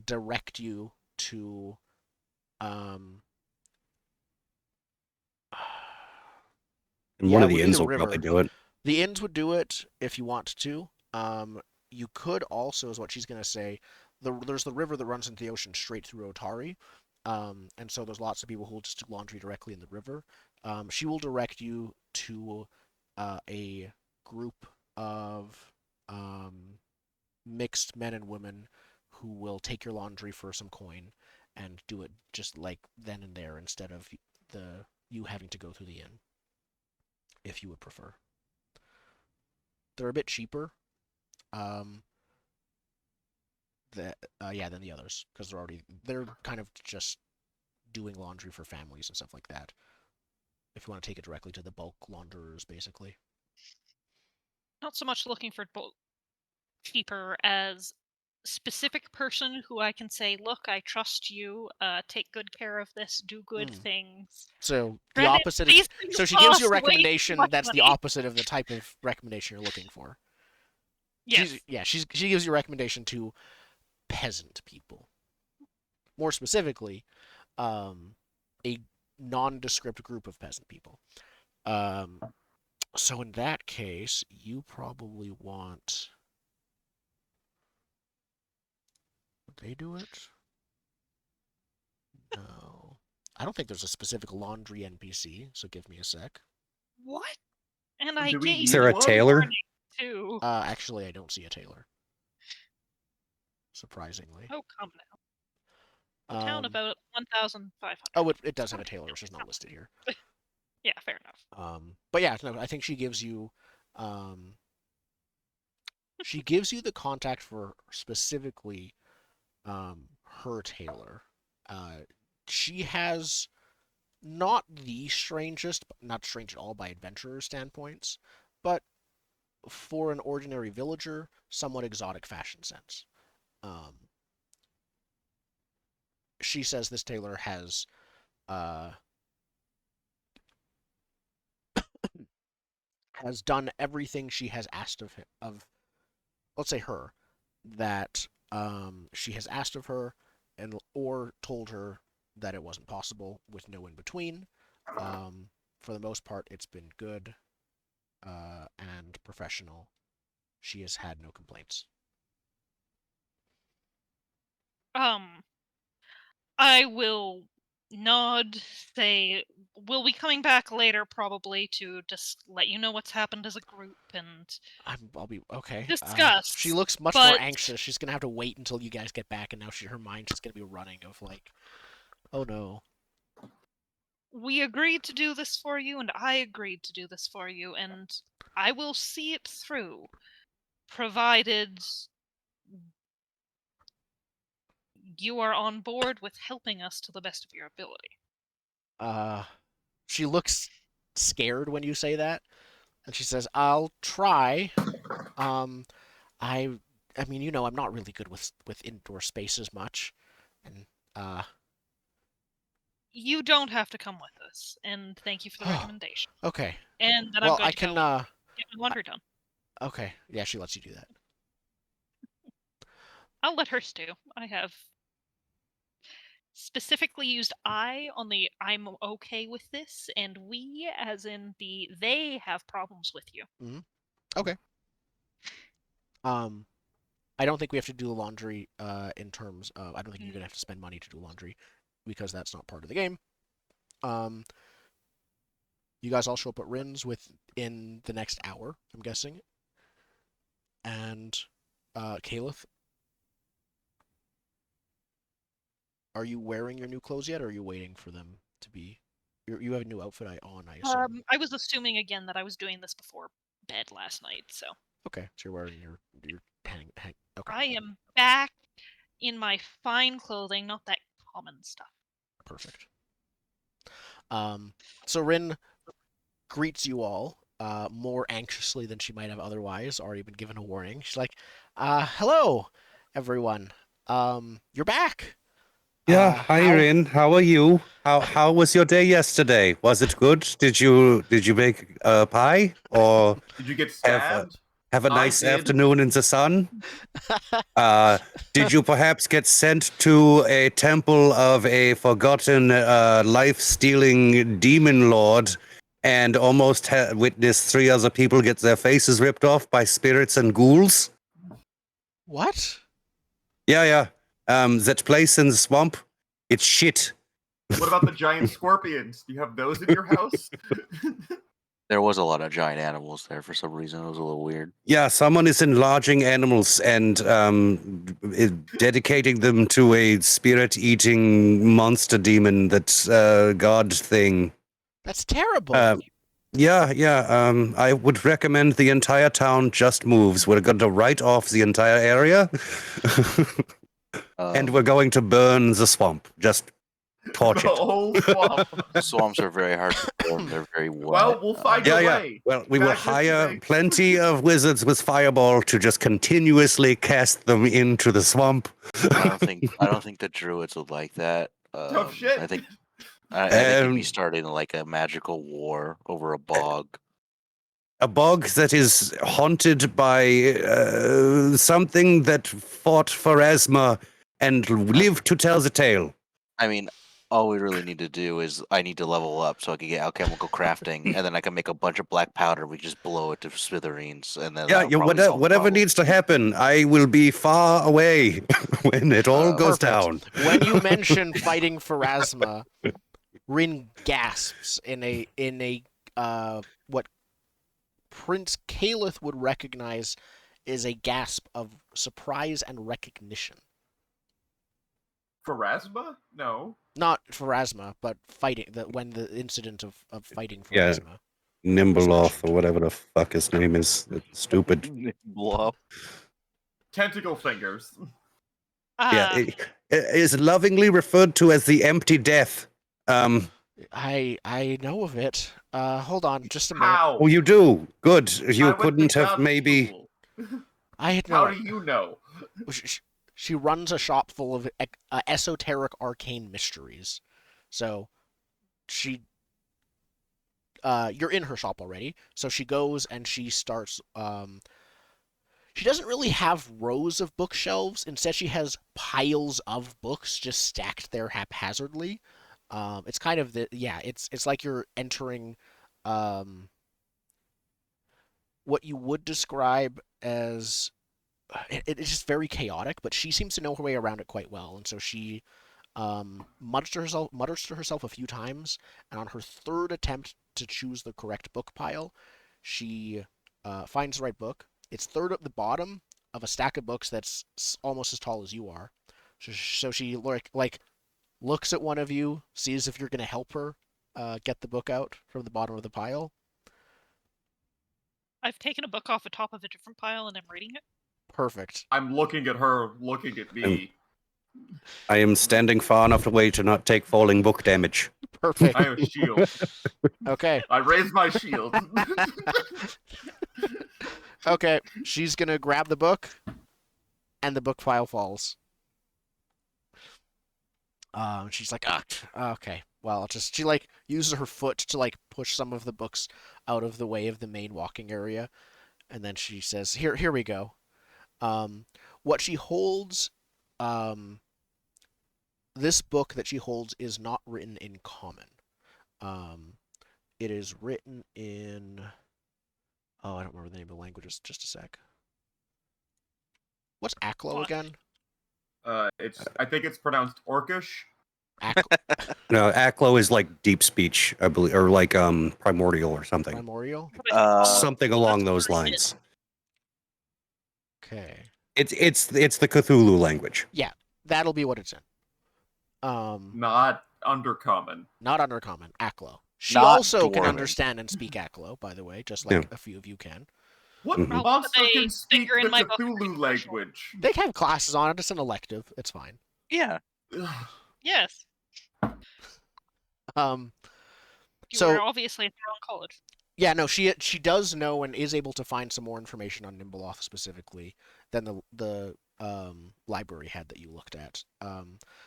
direct you to um. And Yeah, one it of would the be inns the will probably river. do it. The inns would do it if you want to. You could also, is what she's gonna say. There's the river that runs into the ocean straight through Otari, and so there's lots of people who will just do laundry directly in the river. She will direct you to a group of um, mixed men and women who will take your laundry for some coin and do it just like then and there instead of the you having to go through the inn, if you would prefer. They're a bit cheaper, um, yeah, than the others because they're kind of just doing laundry for families and stuff like that. If you want to take it directly to the bulk launderers, basically. Not so much looking for cheaper as specific person who I can say, look, I trust you, take good care of this, do good things. So the Granted, opposite. these things So she gives you a cost way too recommendation much that's the money. opposite of the type of recommendation you're looking for. Yes. She gives you a recommendation to peasant people. More specifically, a nondescript group of peasant people. Um, so in that case, you probably want. Would they do it? No. I don't think there's a specific laundry NPC, so give me a sec. What? And I Do we gave need Is there a one? tailor? warning, too. Actually, I don't see a tailor. Surprisingly. Oh, come now. The town Um, about 1,500. oh, it does have a tailor, it's just not listed here. Yeah, fair enough. But yeah, no, I think she gives you the contact for specifically her tailor. She has not the strangest, not strange at all by adventurer standpoints, but for an ordinary villager, somewhat exotic fashion sense. She says this tailor has done everything she has asked of let's say her, that she has asked of her, or told her that it wasn't possible, with no in between. For the most part, it's been good and professional. She has had no complaints. I will nod, say we'll be coming back later probably to just let you know what's happened as a group and I'll be okay. discuss. She looks much more anxious. She's gonna have to wait until you guys get back, and now her mind's just gonna be running of like, oh no. We agreed to do this for you, and I agreed to do this for you, and I will see it through, provided you are on board with helping us to the best of your ability. She looks scared when you say that, and she says, "I'll try. I mean, you know, I'm not really good with indoor spaces much, and You don't have to come with us, and thank you for the recommendation. Okay. And then well, I'm going I to can go get my laundry done. Okay, yeah, she lets you do that. I'll let her stew. I have specifically used I on the I'm okay with this, and we, as in the they, have problems with you. Mm-hmm. Okay. I don't think we have to do the laundry in terms of, I don't think you're gonna have to spend money to do laundry because that's not part of the game. You guys all show up at Rin's within the next hour, I'm guessing. And Caliph, are you wearing your new clothes yet, or are you waiting for them to be? You have a new outfit on, I assume. I was assuming again that I was doing this before bed last night, so. Okay, so you're wearing your hang. Okay. I am back in my fine clothing, not that common stuff. Perfect. So Rin greets you all more anxiously than she might have otherwise. Already been given a warning. She's like, "Hello, everyone. You're back." Yeah, hi Rin. How are you? How was your day yesterday? Was it good? Did you make a pie or Did you get stabbed? have a nice afternoon in the sun? Did you perhaps get sent to a temple of a forgotten life-stealing demon lord and almost witnessed 3 other people get their faces ripped off by spirits and ghouls? What? Yeah. That place in the swamp, it's shit. What about the giant scorpions? Do you have those in your house? There was a lot of giant animals there for some reason. It was a little weird. Yeah, someone is enlarging animals and dedicating them to a spirit-eating monster demon that's god thing. That's terrible. Yeah. I would recommend the entire town just moves. We're going to write off the entire area. And we're going to burn the swamp. Just torch it. The whole swamp. Swamps are very hard to burn. They're very wet. Well, we'll find a way. Well, we will hire plenty of wizards with fireball to just continuously cast them into the swamp. I don't think the druids would like that. Tough shit. I think you'd be starting like a magical war over a bog. A bog that is haunted by something that fought Pharasma and lived to tell the tale. I mean, all we really need to do is I need to level up so I can get alchemical crafting, and then I can make a bunch of black powder. We just blow it to smithereens, and then whatever needs to happen, I will be far away when it all goes down. When you mention fighting Pharasma, Rin gasps in a what Prince Caliph would recognize is a gasp of surprise and recognition. Pharasma? No. Not Pharasma, but fighting. When the incident of fighting Pharasma. Yeah, Nimbleoth or whatever the fuck his name is. It's stupid. Nimbleoth. Tentacle fingers. Yeah, it is lovingly referred to as the Empty Death. I know of it. Hold on, just a minute. How? Oh, you do? Good. You couldn't have maybe... I had no... How do you know? She runs a shop full of esoteric arcane mysteries. So, you're in her shop already. So she goes and she starts, She doesn't really have rows of bookshelves. Instead, she has piles of books just stacked there haphazardly. It's kind of it's like you're entering what you would describe as it's just very chaotic, but she seems to know her way around it quite well, and so she mutters to herself a few times, and on her third attempt to choose the correct book pile, she finds the right book. It's third at the bottom of a stack of books that's almost as tall as you are. So she like looks at one of you, sees if you're going to help her get the book out from the bottom of the pile. I've taken a book off the top of a different pile and I'm reading it. Perfect. I'm looking at her, looking at me. I am standing far enough away to not take falling book damage. Perfect. I have a shield. Okay. I raise my shield. Okay. She's going to grab the book, and the book pile falls. She's like, okay. Well, she like uses her foot to like push some of the books out of the way of the main walking area, and then she says, "Here we go." What she holds, this book that she holds is not written in common. It is written in. Oh, I don't remember the name of the languages. Just a sec. What's Aklo again? I think it's pronounced Orcish. No, Aklo is like deep speech, I believe, or like primordial or something. Primordial? Something along those lines. Okay. It's the Cthulhu language. Yeah, that'll be what it's in. Not Undercommon. Not Undercommon. Aklo. She Not also can Dwarven. understand and speak Aklo, by the way, just like a few of you can. What Mhm. monster They can speak finger in the my book Cthulhu reading language? They have classes on it. It's an elective. It's fine. Yeah. Yes. Um. You So- were obviously at the wrong college. Yeah, no, she does know and is able to find some more information on Nimbleoth specifically than the library had that you looked at.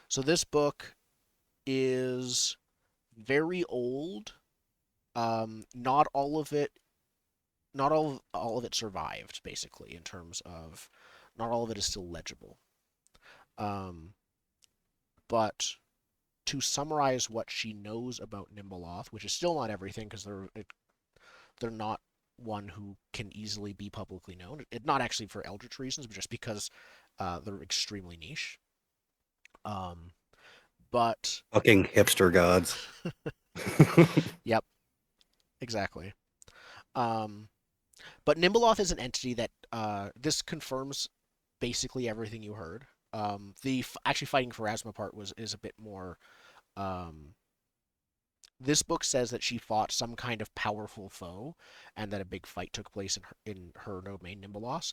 So this book is very old. Not all of it survived, basically, in terms of not all of it is still legible. But to summarize what she knows about Nimbleoth, which is still not everything because they're not one who can easily be publicly known. Not actually for eldritch reasons, but just because they're extremely niche. But Fucking hipster gods. Yep, exactly. But Nimbleoth is an entity that this confirms basically everything you heard. The actually fighting Pharasma part is a bit more. This book says that she fought some kind of powerful foe, and that a big fight took place in her domain, Nimbleoth.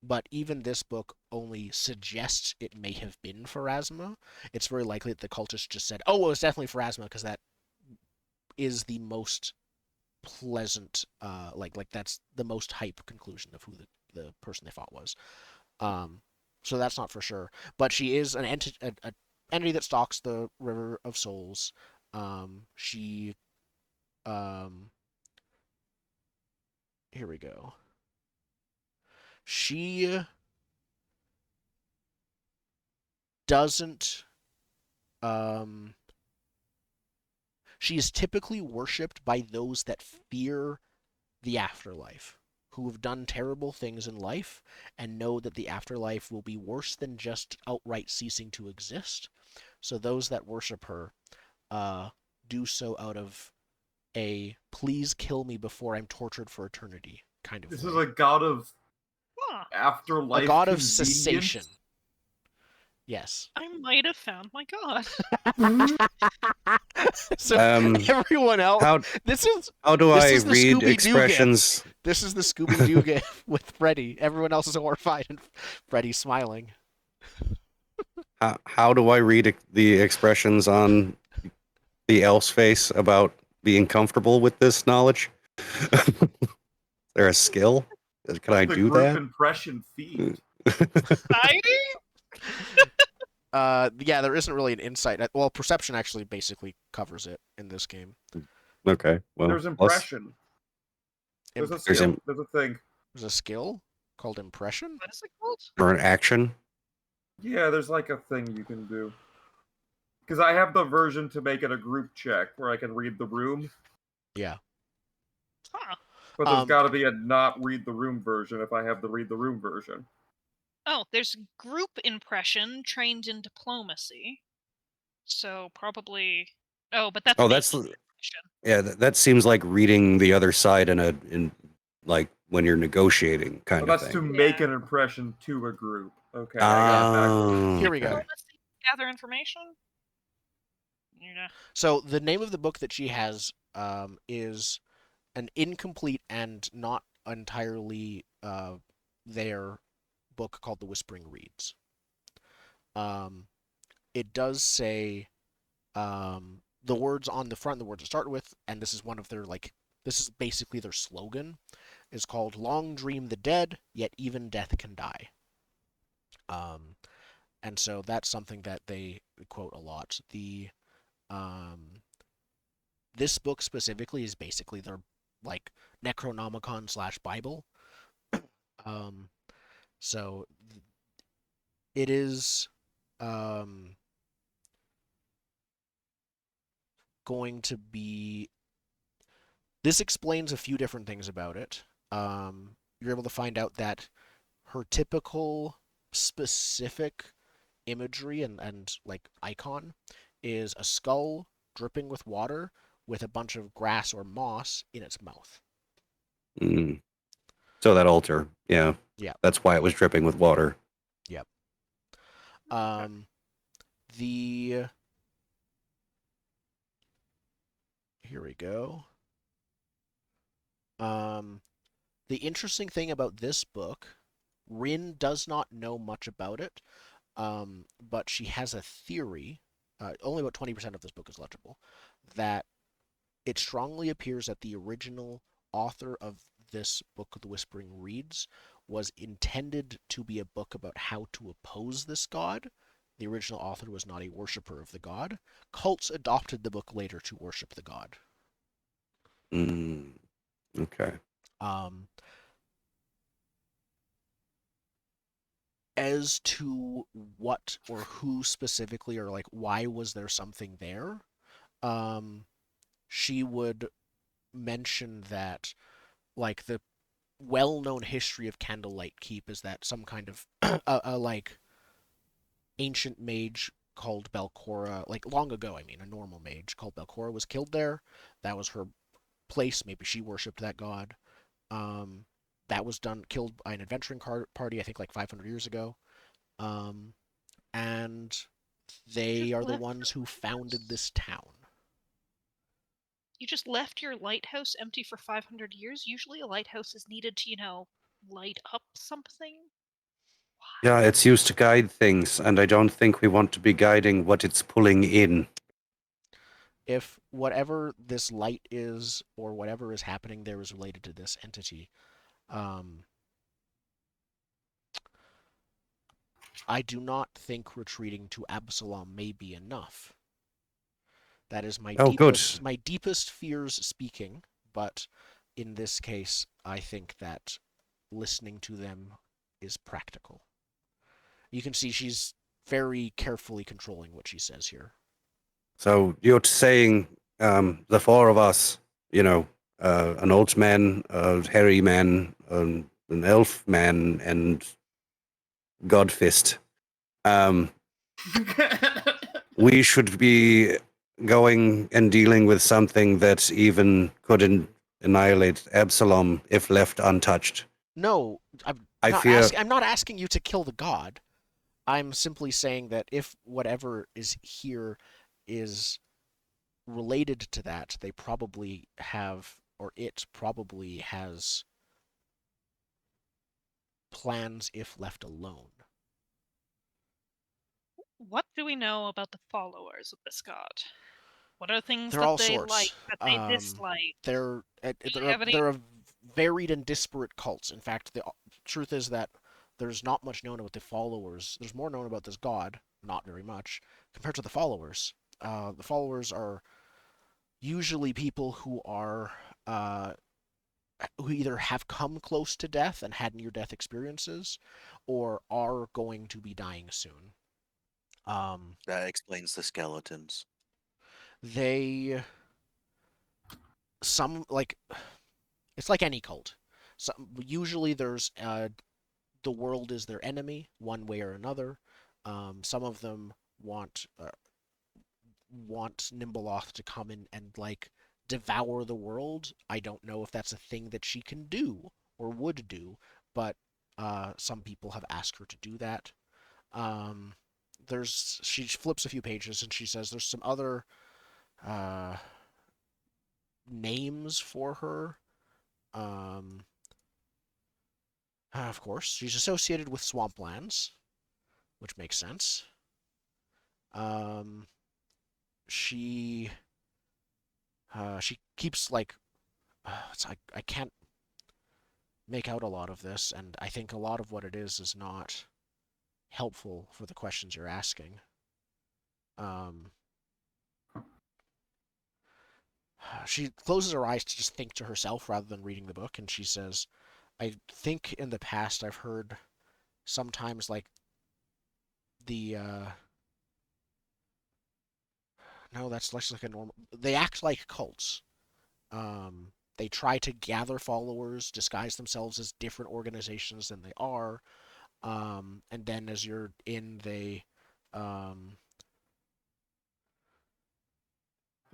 But even this book only suggests it may have been Pharasma. It's very likely that the cultists just said, "Oh, well, it's definitely Pharasma," because that is the most pleasant, like that's the most hype conclusion of who the person they fought was. So that's not for sure. But she is an entity that stalks the River of Souls. She, here we go. She doesn't, she is typically worshipped by those that fear the afterlife, who have done terrible things in life and know that the afterlife will be worse than just outright ceasing to exist. So those that worship her do so out of a "please kill me before I'm tortured for eternity" kind of This way. is a god of Huh. afterlife. A god of convenience? cessation. Yes. I might have found my god. So Um, everyone else, How this is do This I is the read Scooby-Doo expressions? this is the Scooby-Doo gift with Freddy. Everyone else is horrified and Freddy's smiling. How do I read the expressions on the elf's face about being comfortable with this knowledge? Is there a skill? Can I The do group that? impression feed. Society? Yeah, there isn't really an insight. Well, perception actually basically covers it in this game. Okay. Well, There's let's- impression. There's a Imp- skill. There's a thing. There's a skill called impression. What is it called? Or an action? Yeah, there's like a thing you can do. Because I have the version to make it a group check where I can read the room, Yeah. Huh. but there's got to be a not read the room version if I have the read the room version. Oh, there's group impression trained in diplomacy. So probably. Oh, but that's. Oh, that's making impression. yeah. That seems like reading the other side in like when you're negotiating kind But of that's thing. to make Yeah. an impression to a group. Okay, I got it backwards. Here we go. Diplomacy, gather information. Yeah. So the name of the book that she has is an incomplete and not entirely their book called The Whispering Reeds. It does say the words on the front, the words to start with, and this is one of their this is basically their slogan, is called "Long dream the dead, yet even death can die." And so that's something that they quote a lot. This book specifically is basically their Necronomicon / Bible. So it is going to be. This explains a few different things about it. You're able to find out that her typical specific imagery and icon is a skull dripping with water with a bunch of grass or moss in its mouth. Mm. So that altar, yeah. Yeah. That's why it was dripping with water. Yep. Here we go. The interesting thing about this book, Rin does not know much about it, but she has a theory, only about 20% of this book is legible, that it strongly appears that the original author of this book, The Whispering Reeds, was intended to be a book about how to oppose this god. The original author was not a worshipper of the god. Cults adopted the book later to worship the god. Okay. As to what or who specifically, or why was there something there, she would mention that the well-known history of Candlelight Keep is that some kind of a ancient mage called Belcora, long ago, a normal mage called Belcora was killed there. That was her place. Maybe she worshipped that god. That was killed by an adventuring party, I think 500 years ago. And they are the ones who founded this town. You just left your lighthouse empty for 500 years? Usually a lighthouse is needed to, light up something. Yeah, it's used to guide things, and I don't think we want to be guiding what it's pulling in. If whatever this light is, or whatever is happening there is related to this entity, I do not think retreating to Absalom may be enough. That is my deepest fears speaking, but in this case, I think that listening to them is practical. You can see she's very carefully controlling what she says here. So you're saying the four of us, an old man, a hairy man, an elf man, and Godfist, we should be going and dealing with something that even could annihilate Absalom if left untouched. No, I'm not asking you to kill the god. I'm simply saying that if whatever is here is related to that, they probably have, or it probably has plans if left alone. What do we know about the followers of this god? What are things They're that all they sorts. like, that they dislike? They're a varied and disparate cults. In fact, the truth is that there's not much known about the followers. There's more known about this god, not very much, compared to the followers. The followers are usually people who are who either have come close to death and had near-death experiences, or are going to be dying soon. That explains the skeletons. They some like it's like any cult. Usually there's the world is their enemy, one way or another. Some of them want Nimbleoth to come in and like devour the world. I don't know if that's a thing that she can do or would do, but some people have asked her to do that. She flips a few pages and she says there's some other names for her. Of course, she's associated with swamplands, which makes sense. She keeps like I can't make out a lot of this, and I think a lot of what it is not helpful for the questions you're asking. She closes her eyes to just think to herself rather than reading the book, and she says, I think in the past I've heard sometimes like the no, that's less like a normal. They act like cults. They try to gather followers, disguise themselves as different organizations than they are, and then as you're in, they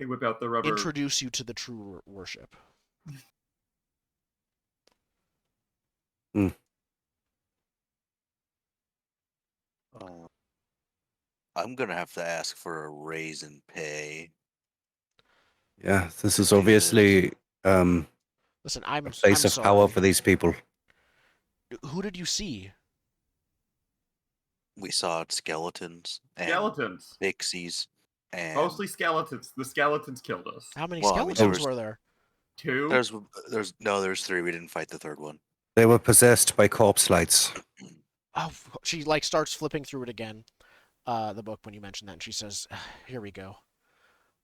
whip out the rubber. introduce you to the true worship. I'm gonna have to ask for a raise in pay. Yeah, this is obviously Listen, a I'm place of power sorry. for these people. Who did you see? We saw skeletons and Skeletons. pixies and Mostly skeletons. The skeletons killed us. How many Well, I mean, skeletons were there? 2? there's 3. We didn't fight the third one. They were possessed by corpse lights. Oh, she like starts flipping through it again, the book when you mention that, and she says, "Here we go.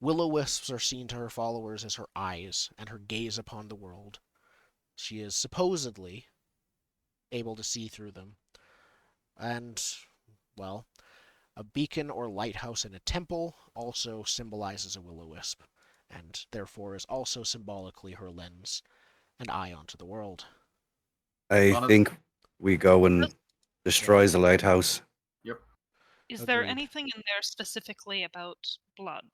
Will-o-wisps are seen to her followers as her eyes and her gaze upon the world. She is supposedly able to see through them. And, well, a beacon or lighthouse in a temple also symbolizes a will-o-wisp, and therefore is also symbolically her lens and eye onto the world." I think we go and destroy the lighthouse. Yep. Is there Agreed. anything in there specifically about blood?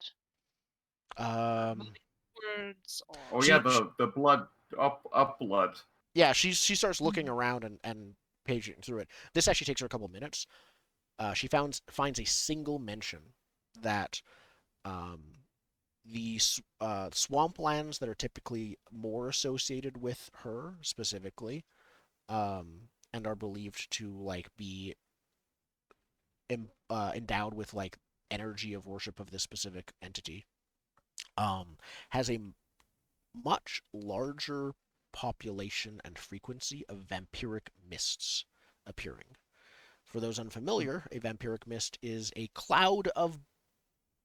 Um, Words or Oh She- yeah, the blood up blood. yeah, she starts looking around and paging through it. This actually takes her a couple minutes. She finds a single mention that the swamplands that are typically more associated with her specifically, and are believed to like be endowed with like energy of worship of this specific entity, has a much larger population and frequency of vampiric mists appearing. For those unfamiliar, a vampiric mist is a cloud of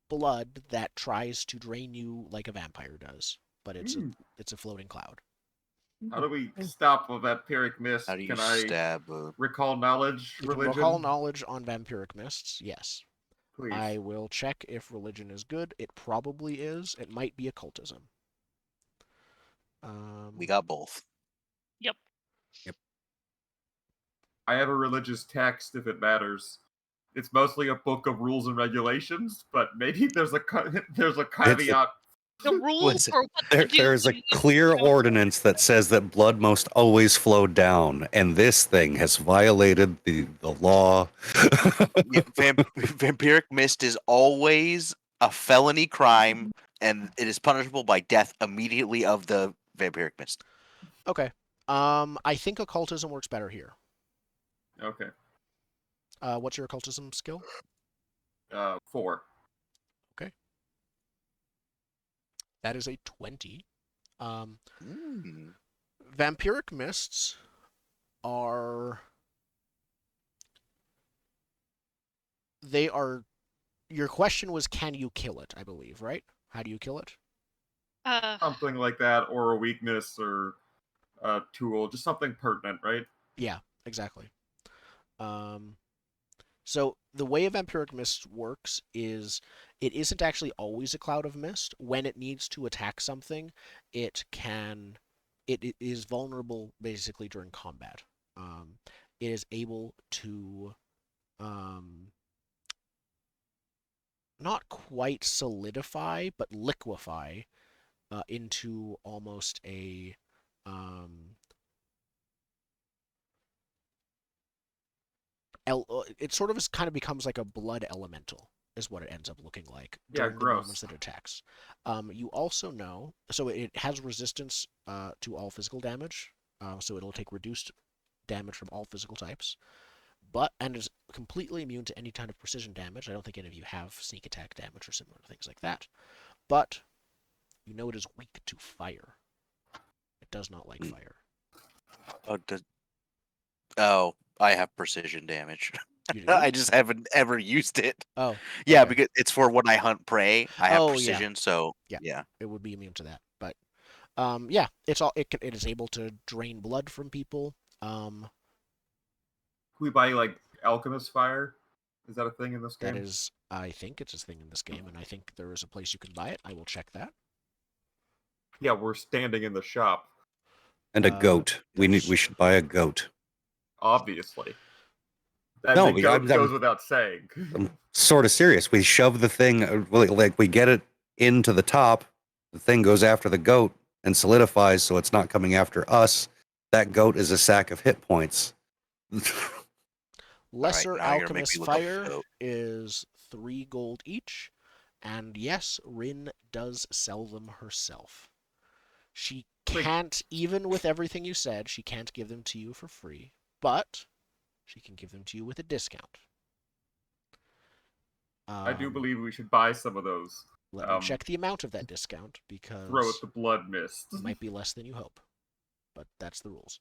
blood that tries to drain you like a vampire does, but it's a floating cloud. How do we stop a vampiric mist? How do you Can I stab recall knowledge? You Religion? can recall knowledge on vampiric mists, yes. Please. I will check if religion is good. It probably is. It might be occultism. We got both. Yep. I have a religious text if it matters. It's mostly a book of rules and regulations, but maybe there's a caveat. The rules for what to do. There's a when you clear don't- ordinance that says that blood must always flow down, and this thing has violated the law. Yeah, vampiric mist is always a felony crime, and it is punishable by death immediately of the vampiric mist. Okay. I think occultism works better here. Okay. What's your occultism skill? 4. That is a 20. Vampiric mists are... They are... Your question was, can you kill it, I believe, right? How do you kill it? Something like that, or a weakness, or tool, just something pertinent, right? Yeah, exactly. So the way a vampiric mist works is it isn't actually always a cloud of mist. When it needs to attack something, it is vulnerable basically during combat. It is able to not quite solidify, but liquefy into almost a it sort of kind of becomes like a blood elemental is what it ends up looking like Yeah, during the moments gross. that it attacks. You also know, so it has resistance to all physical damage, so it'll take reduced damage from all physical types, and is completely immune to any kind of precision damage. I don't think any of you have sneak attack damage or similar things like that, but you know it is weak to fire. It does not like fire. Oh, I have precision damage. You do? I just haven't ever used it. Oh, Yeah, okay. because it's for when I hunt prey. I have Oh, yeah. precision, so Yeah. yeah. It would be immune to that, but yeah, it is able to drain blood from people. Can we buy like alchemist fire? Is that a thing in this game? That is, I think it's a thing in this game, and I think there is a place you can buy it. I will check that. Yeah, we're standing in the shop. And a goat. We should buy a goat. Obviously. And No, the goat I'm goes without saying. I'm sort of serious. We shove the thing, like we get it into the top. The thing goes after the goat and solidifies, so it's not coming after us. That goat is a sack of hit points. Lesser now you're gonna make alchemist me look up fire goat. is 3 gold each, and yes, Rin does sell them herself. She can't, even with everything you said, she can't give them to you for free, but she can give them to you with a discount. I do believe we should buy some of those. Let me check the amount of that discount, because Throw it the blood mist. it might be less than you hope, but that's the rules.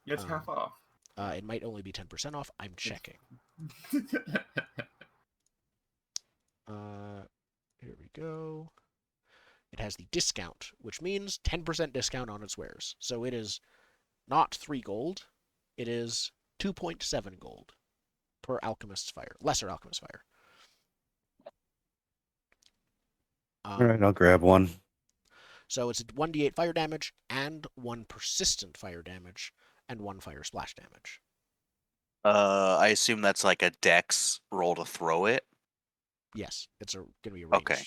It's half off. It might only be 10% off. I'm checking. Here we go. It has the discount, which means 10% discount on its wares. So it is not 3 gold. It is 2.7 gold per alchemist's fire. Lesser alchemist's fire. All right, I'll grab one. So it's 1d8 fire damage and 1 persistent fire damage and 1 fire splash damage. I assume that's like a dex roll to throw it. Yes, it's going to be a ranged. Okay.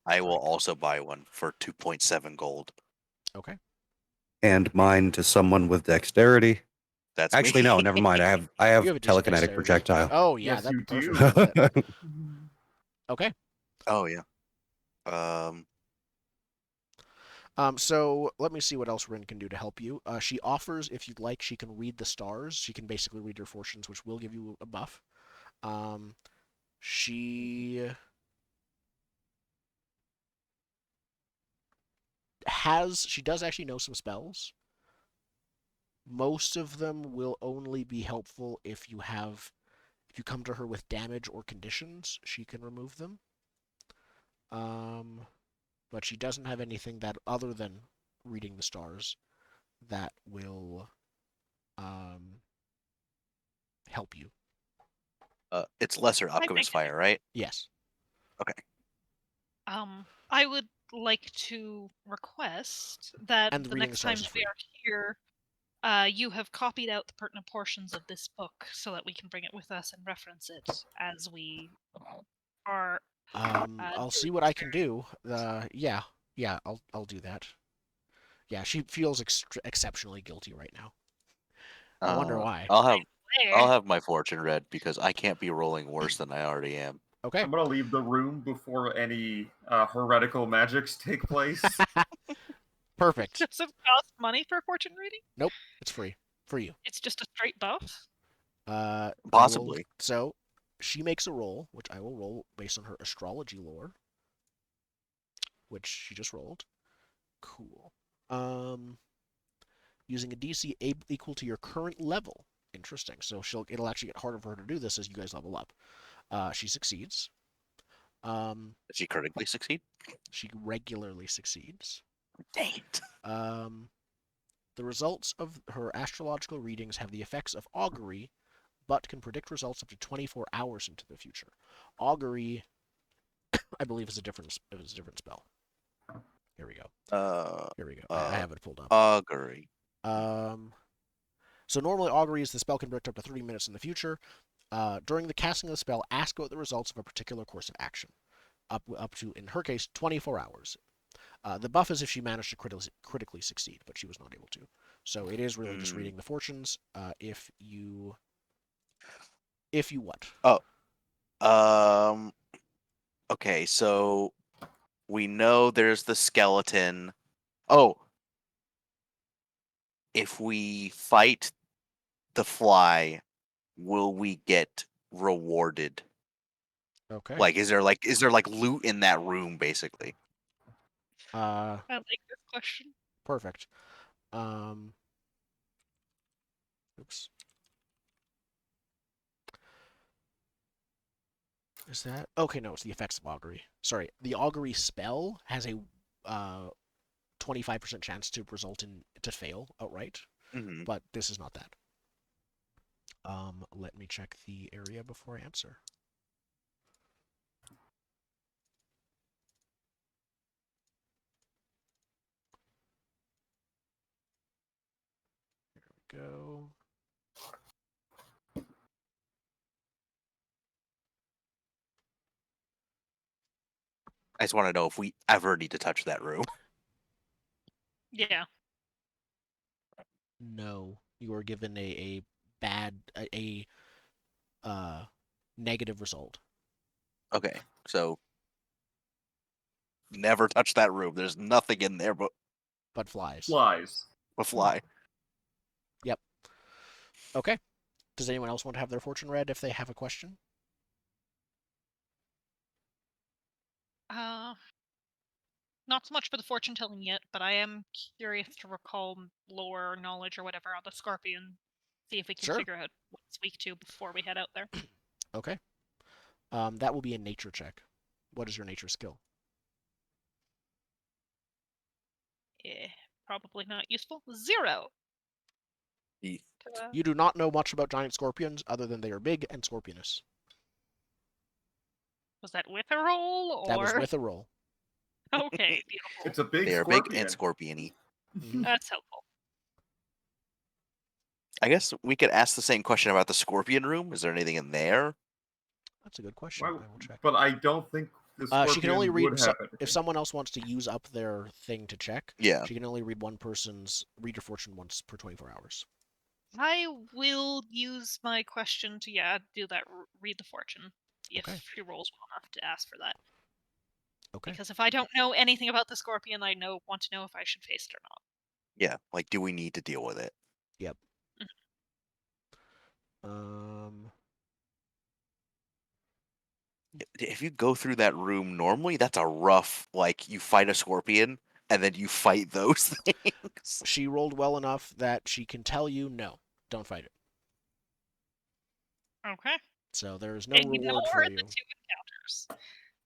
I will also buy one for 2.7 gold. Okay. And mine to someone with dexterity. That's Actually, me. no, never mind. I have You have a decent telekinetic dexterity. projectile. Oh, yeah, Yes, that'd you be do. perfect. With it. Okay. Oh yeah. So let me see what else Rin can do to help you. She offers, if you'd like, she can read the stars. She can basically read your fortunes, which will give you a buff. She does actually know some spells. Most of them will only be helpful if you come to her with damage or conditions, she can remove them. But she doesn't have anything that, other than reading the stars, that will help you. It's lesser alchemist fire, right? Yes. Okay. I would like to request that And the reading the next time stars is we free. are here, you have copied out the pertinent portions of this book so that we can bring it with us and reference it as we are. I'll see what I can do. Yeah, I'll do that. Yeah, she feels exceptionally guilty right now. I wonder why. I'll have my fortune read because I can't be rolling worse than I already am. Okay. I'm gonna leave the room before any heretical magics take place. Perfect. Does it cost money for fortune reading? Nope, it's free for you. It's just a straight buff? Possibly. So she makes a roll, which I will roll based on her astrology lore, which she just rolled. Cool. Using a DC equal to your current level. Interesting. So it'll actually get harder for her to do this as you guys level up. She succeeds. Does she critically succeed? She regularly succeeds. Dang it. The The results of her astrological readings have the effects of augury, but can predict results up to 24 hours into the future. Augury, I believe, is a different spell. Here we go. Here we go. I have it pulled up. Augury. So normally augury is the spell can predict up to 30 minutes in the future. During the casting of the spell, ask about the results of a particular course of action. Up to, in her case, 24 hours. The buff is if she managed to critically succeed, but she was not able to. So it is really just reading the fortunes. If you what? Okay, so we know there's the skeleton. Oh, if we fight the fly, will we get rewarded? Okay. Like, is there like loot in that room, basically? I like this question. Perfect. Oops. Is that okay? No, it's the effects of augury. Sorry, the augury spell has a 25% chance to fail outright, Mm-hmm. but this is not that. Let me check the area before I answer. There we go. I just want to know if we ever need to touch that room. Yeah. No, you are given a negative result. Okay, so never touch that room. There's nothing in there but Flies. Flies. a fly. Yep. Okay. Does anyone else want to have their fortune read if they have a question? Not so much for the fortune telling yet, but I am curious to recall lore, knowledge, or whatever on the scorpion. See if we can Sure. figure out what it's weak to before we head out there. Okay. That will be a nature check. What is your nature skill? Probably not useful. 0. Eeth. You do not know much about giant scorpions other than they are big and scorpionous. Was that with a roll or? That was with a roll. Okay, beautiful. It's a big They are scorpion. big and scorpiony. That's helpful. I guess we could ask the same question about the scorpion room. Is there anything in there? That's a good question. I will check. But I don't think the scorpion She can only read would have if someone else wants to use up their thing to check. Yeah. She can only read read your fortune once per 24 hours. I will use my question to do that. Read the fortune if she rolls well enough to ask for that. Okay. Because if I don't know anything about the scorpion, I want to know if I should face it or not. Yeah. Like, do we need to deal with it? Yep. If you go through that room normally, that's a rough. Like, you fight a scorpion and then you fight those things. She rolled well enough that she can tell you no, don't fight it. Okay. So there is no reward for you. The 2 encounters.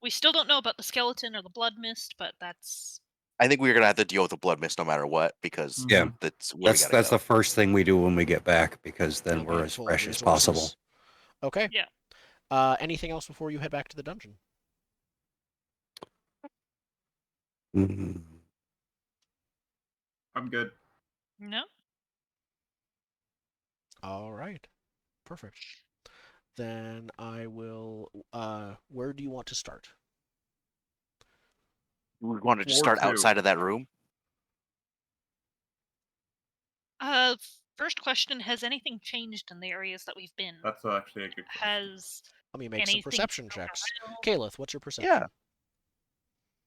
We still don't know about the skeleton or the blood mist, but that's. I think we're gonna have to deal with the blood mist no matter what, because Yeah. that's where That's the first thing we do when we get back, because then we're as full of fresh as resources. possible. Okay. Yeah. Anything else before you head back to the dungeon? Mm. I'm good. No. All right. Perfect. Then I will. Where do you want to start? We want to just Floor start 2. outside of that room. First question: has anything changed in the areas that we've been? That's actually a good question. Let me make some anything perception thrown checks. around? Kalith, what's your perception?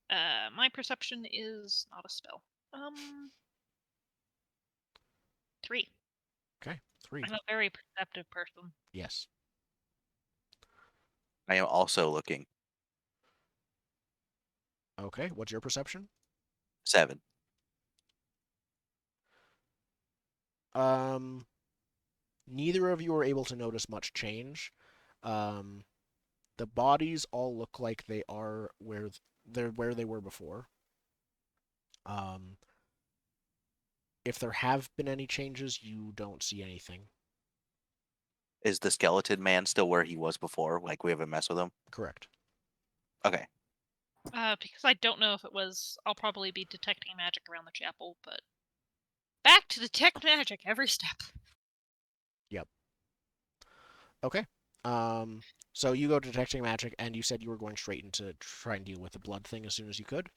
Yeah. My perception is not a spell. 3. Okay, 3. I'm a very perceptive person. Yes. I am also looking. Okay, what's your perception? 7. Neither of you are able to notice much change. The bodies all look like they are where they were before. If there have been any changes, you don't see anything. Is the skeleton man still where he was before? Like, we haven't messed with him? Correct. Okay. Because I don't know if it was, I'll probably be detecting magic around the chapel, but back to detect magic every step. Yep. Okay. So you go detecting magic, and you said you were going straight into try and deal with the blood thing as soon as you could.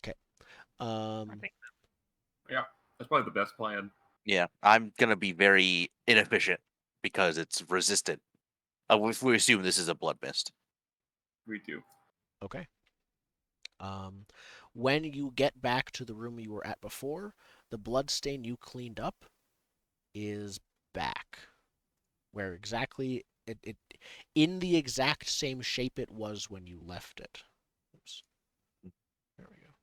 Okay. I think Yeah, that's probably the best plan. Yeah, I'm gonna be very inefficient because it's resistant. We assume this is a blood mist. We do. Okay. When you get back to the room you were at before, the blood stain you cleaned up is back. Where exactly it in the exact same shape it was when you left it. Oops. There we go.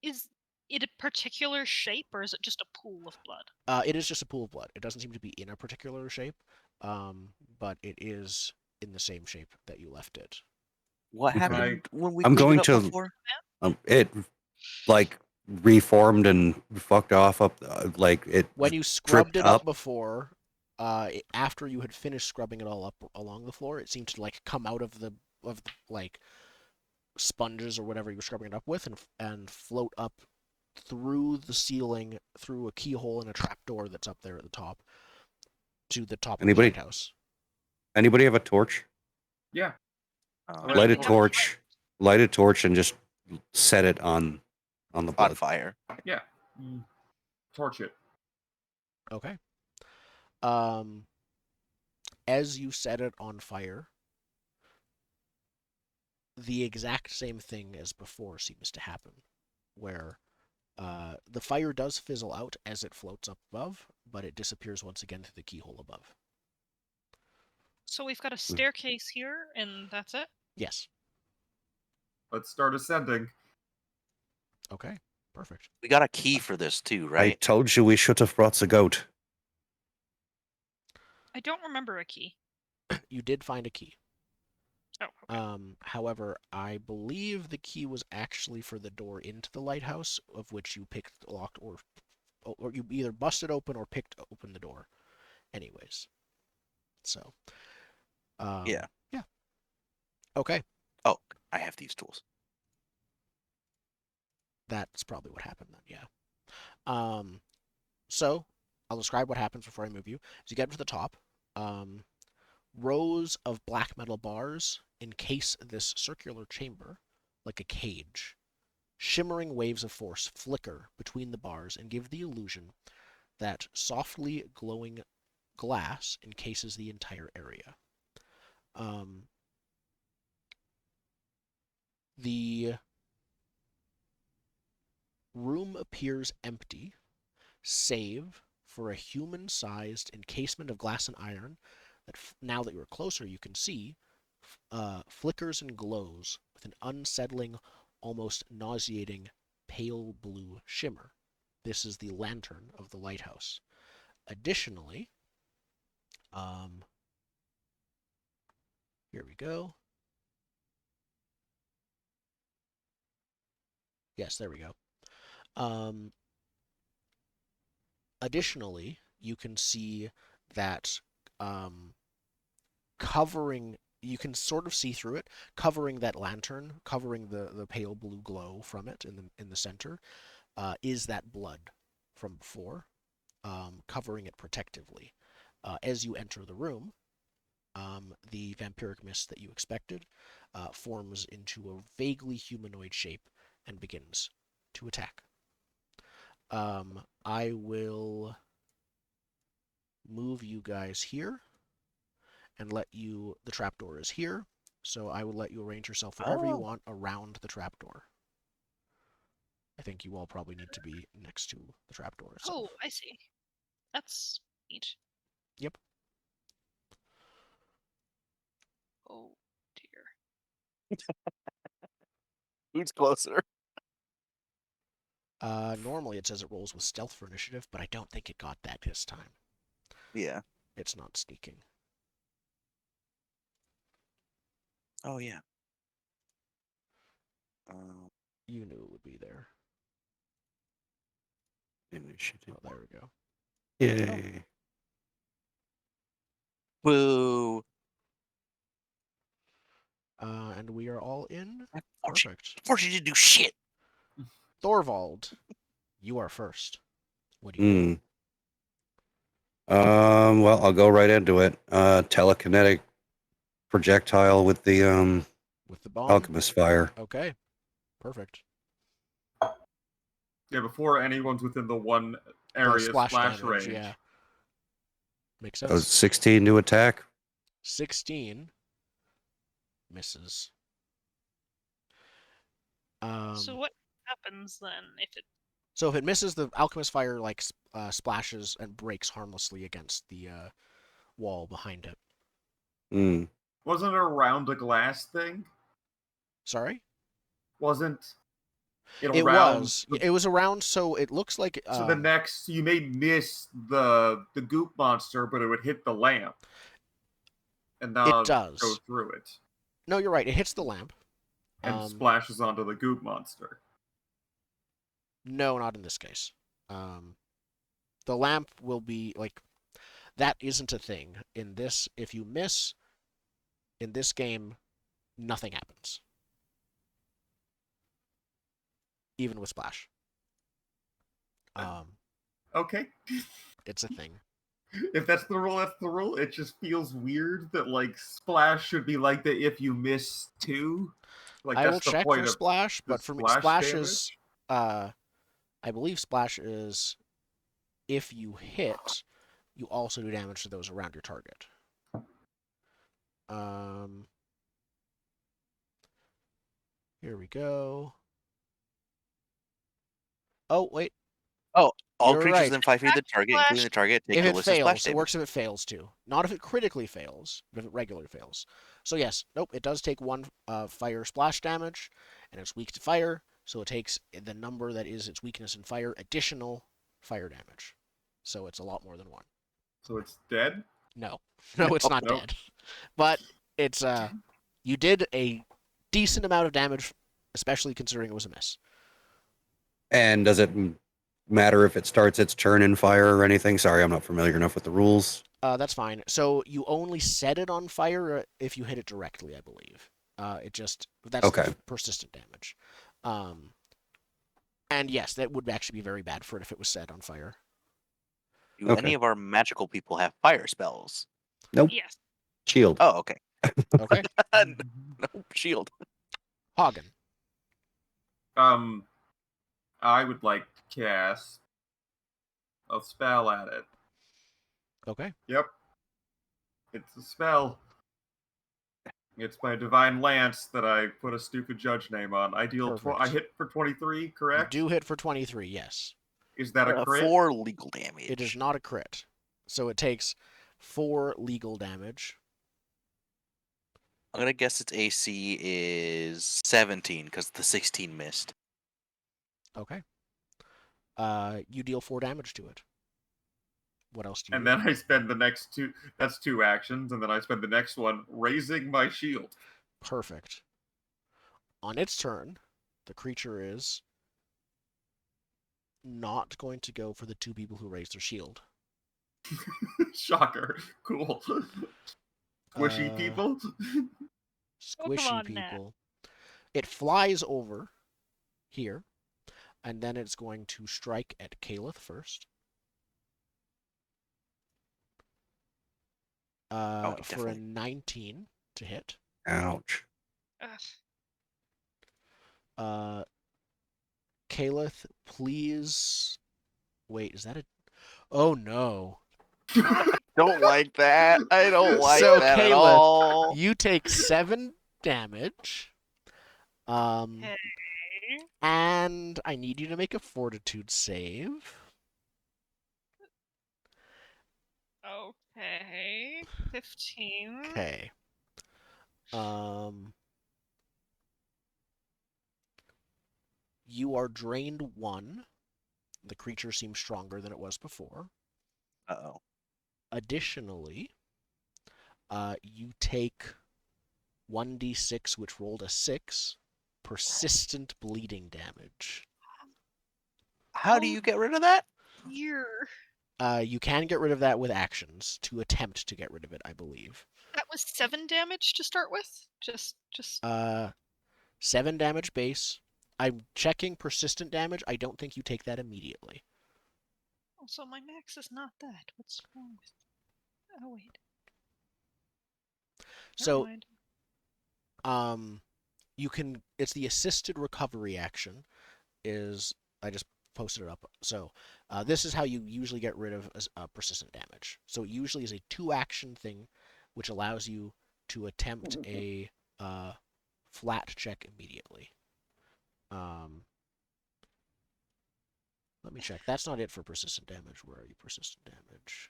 is it a particular shape or is it just a pool of blood? It is just a pool of blood. It doesn't seem to be in a particular shape, but it is in the same shape that you left it. What Okay. happened when we I'm cleaned going it up to- before? It like reformed and fucked off up. Like it. When you scrubbed dripped it up up. before, after you had finished scrubbing it all up along the floor, it seemed to like come out of the like sponges or whatever you were scrubbing it up with, and float up through the ceiling, through a keyhole and a trapdoor that's up there at the top, to the top of the Anybody? lighthouse. Anybody have a torch? Yeah. Oh, Light Light a torch. torch. Light a torch and just set it on the on blood. fire. Yeah. Torch it. Okay. As you set it on fire, the exact same thing as before seems to happen, where the fire does fizzle out as it floats up above, but it disappears once again through the keyhole above. So we've got a staircase here, and that's it? Yes. Let's start ascending. Okay. Perfect. We got a key for this too, I right? told you we should have brought the goat. I don't remember a key. You did find a key. Oh, okay. However, I believe the key was actually for the door into the lighthouse, of which you picked locked or you either busted open or picked open the door. Anyways. So. Yeah. Yeah. Okay. Oh, I have these tools. That's probably what happened then, yeah. So I'll describe what happens before I move you. As you get to the top, rows of black metal bars encase this circular chamber like a cage. Shimmering waves of force flicker between the bars and give the illusion that softly glowing glass encases the entire area. The room appears empty, save for a human-sized encasement of glass and iron that, now that you're closer, you can see flickers and glows with an unsettling, almost nauseating, pale blue shimmer. This is the lantern of the lighthouse. Additionally, here we go. Yes, there we go. Additionally, you can see that covering, you can sort of see through it, covering that lantern, covering the pale blue glow from it in the center, is that blood from before, covering it protectively. As you enter the room, the vampiric mist that you expected forms into a vaguely humanoid shape and begins to attack. I will move you guys here and let you, the trapdoor is here, so I will let you arrange yourself wherever you want around the trapdoor. I think you all probably need to be next to the trapdoor itself. Oh, I see. That's neat. Yep. Oh, dear. Who's closer? Normally it says it rolls with stealth for initiative, but I don't think it got that this time. Yeah. It's not sneaking. Oh yeah. You knew it would be there. Initiative. Oh, there we go. Yay. Boo. And we are all in. Force Perfect. you to do shit. Thorvald, you are first. What do you do? Well, I'll go right into it. Telekinetic projectile with the With the bomb? alchemist fire. Okay. Perfect. Yeah, before anyone's within the one area Splash splash damage, range. yeah. Makes That was sense. 16 to attack. 16 misses. So what happens then if it? So if it misses, the alchemist fire like splashes and breaks harmlessly against the wall behind it. Wasn't it around a glass thing? Sorry? Wasn't it It around? was. It was around, so it looks like. So the next, you may miss the goop monster, but it would hit the lamp, and now It does. go through it No, you're right. It hits the lamp. and splashes onto the goop monster. No, not in this case. The lamp will be like that. Isn't a thing in this. If you miss in this game, nothing happens. Even with splash. Okay. It's a thing. If that's the rule, that's the rule. It just feels weird that like splash should be like that if you miss two. Like I that's will the check point for of splash, the but for me, splash splash damage? is. I believe splash is if you hit, you also do damage to those around your target. Here we go. Oh wait. Oh, all You're creatures right. within 5 feet of the target, including the target, take If a it list of splash fails, it damage. works if it fails too. Not if it critically fails, but if it regularly fails. So yes, nope, it does take one fire splash damage, and it's weak to fire, so it takes the number that is its weakness in fire, additional fire damage. So it's a lot more than one. So it's dead? No. No, it's not Nope. dead. But it's you did a decent amount of damage, especially considering it was a miss. And does it matter if it starts its turn in fire or anything? Sorry, I'm not familiar enough with the rules. That's fine. So you only set it on fire if you hit it directly, I believe. That's Okay. the persistent damage. And yes, that would actually be very bad for it if it was set on fire. Do any of our magical people have fire spells? Nope. Yes. Shield. Oh, okay. Okay. No shield. Hagen. I would like to cast a spell at it. Okay. Yep. It's a spell. It's my divine lance that I put a stupid judge name on. I Perfect. hit for 23, correct? You do hit for 23, yes. Is that a crit? 4 legal damage. It is not a crit. So it takes 4 legal damage. I'm gonna guess its AC is 17 because the 16 missed. Okay. You deal 4 damage to it. What else do you And do? then I spend the next two. That's 2 actions, and then I spend the next one raising my shield. Perfect. On its turn, the creature is not going to go for the 2 people who raised their shield. Shocker. Cool. Squishy people. Squishy on, people. It flies over here, and then it's going to strike at Caleth first. For a definitely. 19 to hit. Ouch. Ugh. Caleth, please. Wait, is that a? Oh no. Don't like that. I don't like So, that at Caleb, all. You take 7 damage. Okay. And I need you to make a fortitude save. Okay. 15. Okay. You are drained 1. The creature seems stronger than it was before. Uh-oh. Additionally, you take 1d6, which rolled a 6, persistent bleeding damage. How do you get rid of that? Here. You can get rid of that with actions to attempt to get rid of it, I believe. That was 7 damage to start with. Just. 7 damage base. I'm checking persistent damage. I don't think you take that immediately. Also, my max is not that. What's wrong with? Oh wait. Never So, mind. you can. It's the assisted recovery action. I just posted it up. So, this is how you usually get rid of persistent damage. So it usually is a 2-action thing, which allows you to attempt a flat check immediately. Let me check. That's not it for persistent damage. Where are you? Persistent damage.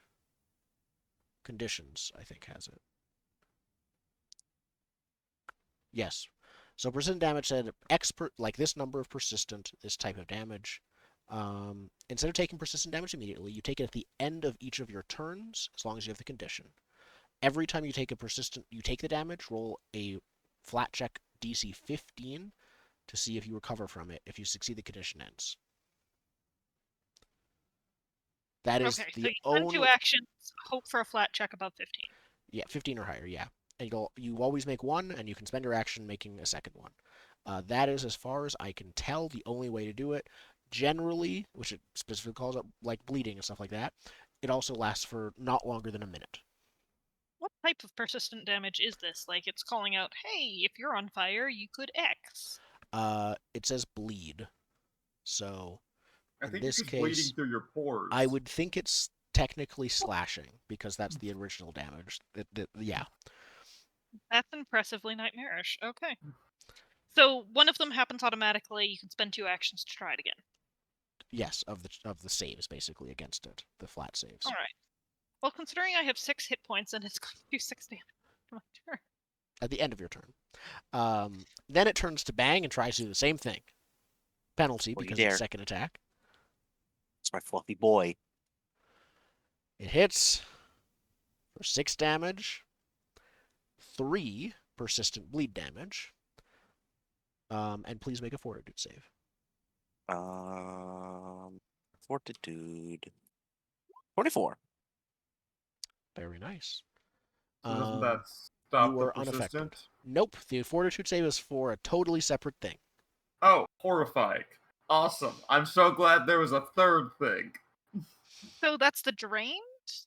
Conditions, I think, has it. Yes. So persistent damage said like this number of persistent, this type of damage. Instead of taking persistent damage immediately, you take it at the end of each of your turns, as long as you have the condition. Every time you take the damage, roll a flat check DC 15 to see if you recover from it. If you succeed, the condition ends. That is Okay, the so you only... spend 2 actions, hope for a flat check above 15. Yeah, 15 or higher, yeah. And you always make one, and you can spend your action making a second one. That is, as far as I can tell, the only way to do it. Generally, which it specifically calls out like bleeding and stuff like that, it also lasts for not longer than a minute. What type of persistent damage is this? Like, it's calling out, hey, if you're on fire, you could X. It says bleed. So, I in think this it's just case, bleeding through your pores. I would think it's technically slashing, because that's the original damage. Yeah. That's impressively nightmarish. Okay. So one of them happens automatically. You can spend 2 actions to try it again. Yes, of the saves, basically, against it. The flat saves. All right. Well, considering I have 6 hit points and it's going to do 6 damage for my turn. At the end of your turn. Then it turns to Bang and tries to do the same thing. Penalty, Well, you because dare. it's second attack. It's my fluffy boy. It hits for 6 damage, 3 persistent bleed damage, and please make a fortitude save. Fortitude. 24. Very nice. So doesn't that stop you the are unaffected. persistent? Nope, the fortitude save is for a totally separate thing. Oh, horrifying. Awesome. I'm so glad there was a third thing. So that's the drained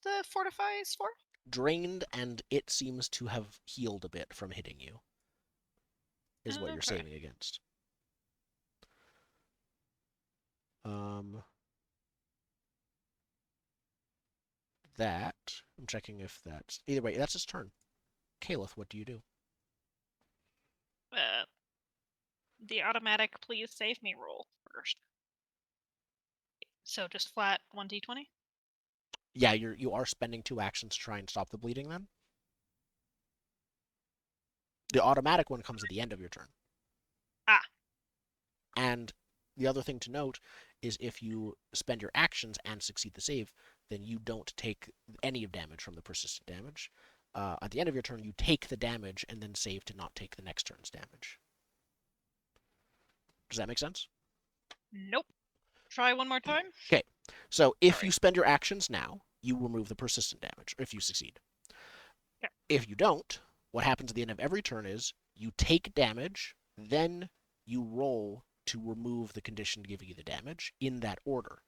the fortify is for? Drained, and it seems to have healed a bit from hitting you, is what you're saving against. I'm checking if that's... Either way, that's his turn. Caliph, what do you do? The automatic please save me roll first. So just flat 1d20? Yeah, you are spending 2 actions to try and stop the bleeding then? The automatic one comes at the end of your turn. Ah. And the other thing to note is if you spend your actions and succeed the save, then you don't take any of damage from the persistent damage. At the end of your turn, you take the damage and then save to not take the next turn's damage. Does that make sense? Nope. Try one more time. Okay. So if you spend your actions now, you remove the persistent damage, if you succeed. Okay. If you don't, what happens at the end of every turn is you take damage, then you roll to remove the condition giving you the damage in that order.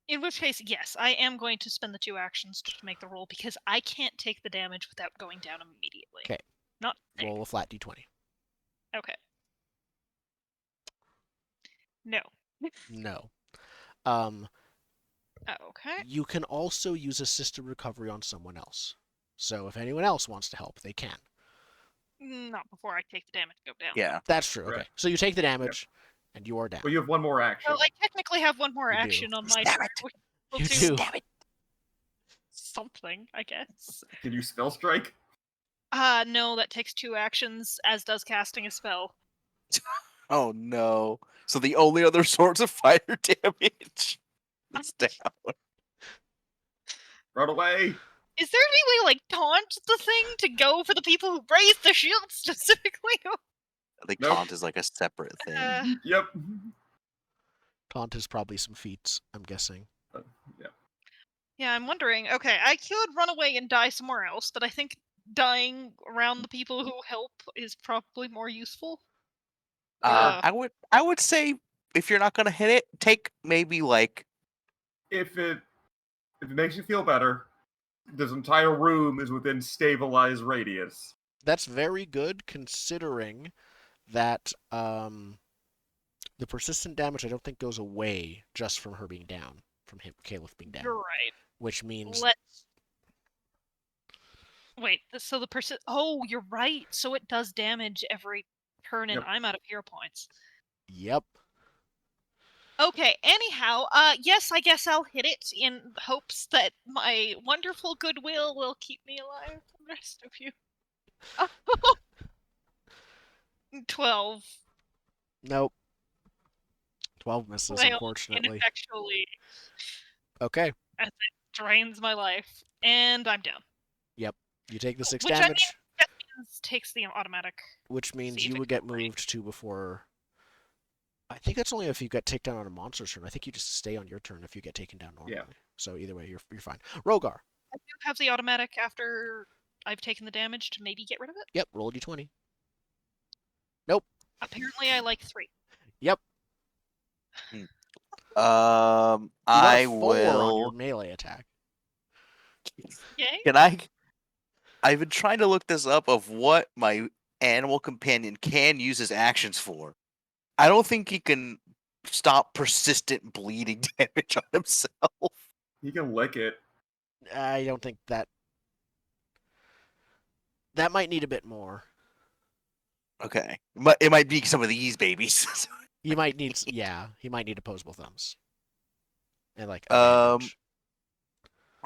In which case, yes, I am going to spend the 2 actions to make the roll because I can't take the damage without going down immediately. Okay. Not Roll a flat d20. Okay. No. No. Okay. You can also use assisted recovery on someone else. So if anyone else wants to help, they can. Not before I take the damage and go down. Yeah. That's true. Right. Okay. So you take the damage, and you are down. Well, you have one more action. Well, I technically have one more You do. action on my Damn turn. it. We'll You do do. Damn it. something, I guess. Can you spell strike? No, that takes 2 actions, as does casting a spell. Oh no. So the only other source of fire damage is down. Run away! Is there any way, like, taunt the thing to go for the people who raise the shield specifically? I think Nope. taunt is like a separate thing. Yep. Taunt is probably some feats, I'm guessing. Yeah, I'm wondering. Okay, I could run away and die somewhere else, but I think dying around the people who help is probably more useful. I would say if you're not gonna hit it, take maybe like If it makes you feel better, this entire room is within stabilized radius. That's very good considering that the persistent damage I don't think goes away just from her being down, from him, Caliph being down. You're right. Which means Let's wait. So the Oh, you're right. So it does damage every turn, and Yep. I'm out of hero points. Yep. Okay, anyhow, yes, I guess I'll hit it in hopes that my wonderful goodwill will keep me alive from the rest of you. 12. Nope. 12 misses, Failed unfortunately. ineffectually Okay. as it drains my life, and I'm down. Yep. You take the 6 Which damage, I mean, that means takes the automatic. which means see if you it would can get break. moved to before... I think that's only if you get taken down on a monster's turn. I think you just stay on your turn if you get taken down normally. Yeah. So either way, you're fine. Rogar. I do have the automatic after I've taken the damage to maybe get rid of it. Yep, roll a d20. Apparently, I like 3. Yep. I You got a 4 on your will. melee attack. Yay! Can I? I've been trying to look this up of what my animal companion can use his actions for. I don't think he can stop persistent bleeding damage on himself. He can lick it. I don't think that... That might need a bit more. Okay, but it might be some of these babies. He might need... Yeah, he might need opposable thumbs. And like a Um, bandage.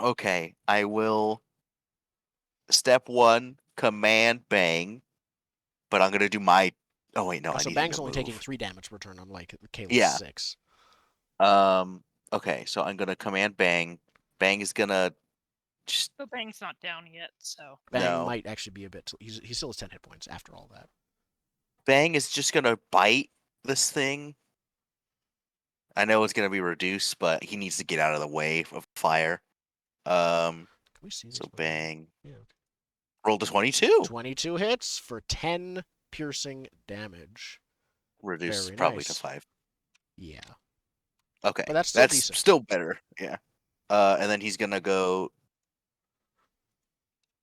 Okay, I will. Step 1, command bang, but I'm gonna do my. Oh wait, no, I So need Bang's to only move. taking 3 damage per turn, unlike Caleb's Yeah. 6. Okay, so I'm gonna command bang. Bang is gonna just The bang's not down yet, so. Bang No. might actually be a bit... He still has 10 hit points after all that. bang is just gonna bite this thing. I know it's gonna be reduced, but he needs to get out of the way of fire. Can we see this? So by the way? bang. Yeah. Okay. Roll to 22. 22 hits for 10 piercing damage. Reduce Very probably nice. to 5. Yeah. Okay, But that's still decent. still better. Yeah. And then he's gonna go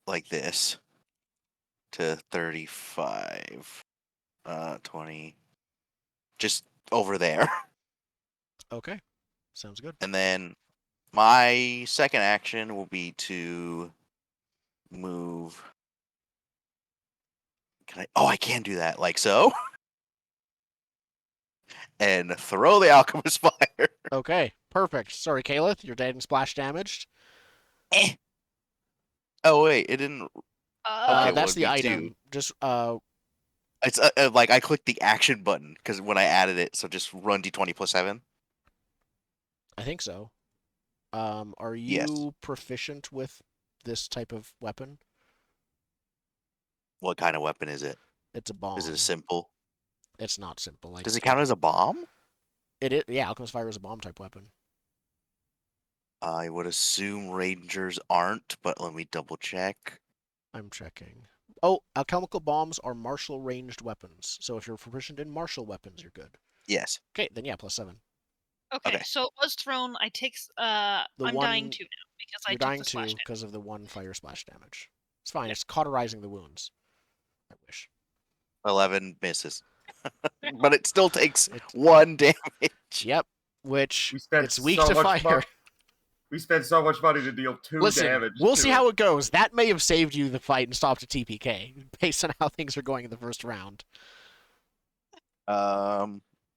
like this to 35. 20. Just over there. Okay. Sounds good. And then my second action will be to move. I can do that, like so. And throw the alchemist fire. Okay. Perfect. Sorry, Caleth. You're dead and splash damaged. Eh. Oh wait, it didn't. Okay, well, That's it'd the be item. 2. Just It's like I clicked the action button because when I added it, so just run d20 plus 7. I think so. Are you Yes. proficient with this type of weapon? What kind of weapon is it? It's a bomb. Is it a simple? It's not simple. Like Does it count as a bomb? it is, yeah, alchemist fire is a bomb type weapon. I would assume rangers aren't, but let me double check. I'm checking. Oh, alchemical bombs are martial ranged weapons. So if you're proficient in martial weapons, you're good. Yes. Okay, then yeah, plus 7. Okay, Okay. so it was thrown. I take. I'm dying 2 now because I You're took dying the 2 splash damage. because of the 1 fire splash damage. It's fine. Yeah. It's cauterizing the wounds. I wish. 11 misses. But it still takes It- 1 damage. Yep. Which We spent it's weak so to much fire. We spent so much money to deal 2 Listen, damage. we'll to see it. how it goes. That may have saved you the fight and stopped a TPK based on how things are going in the first round.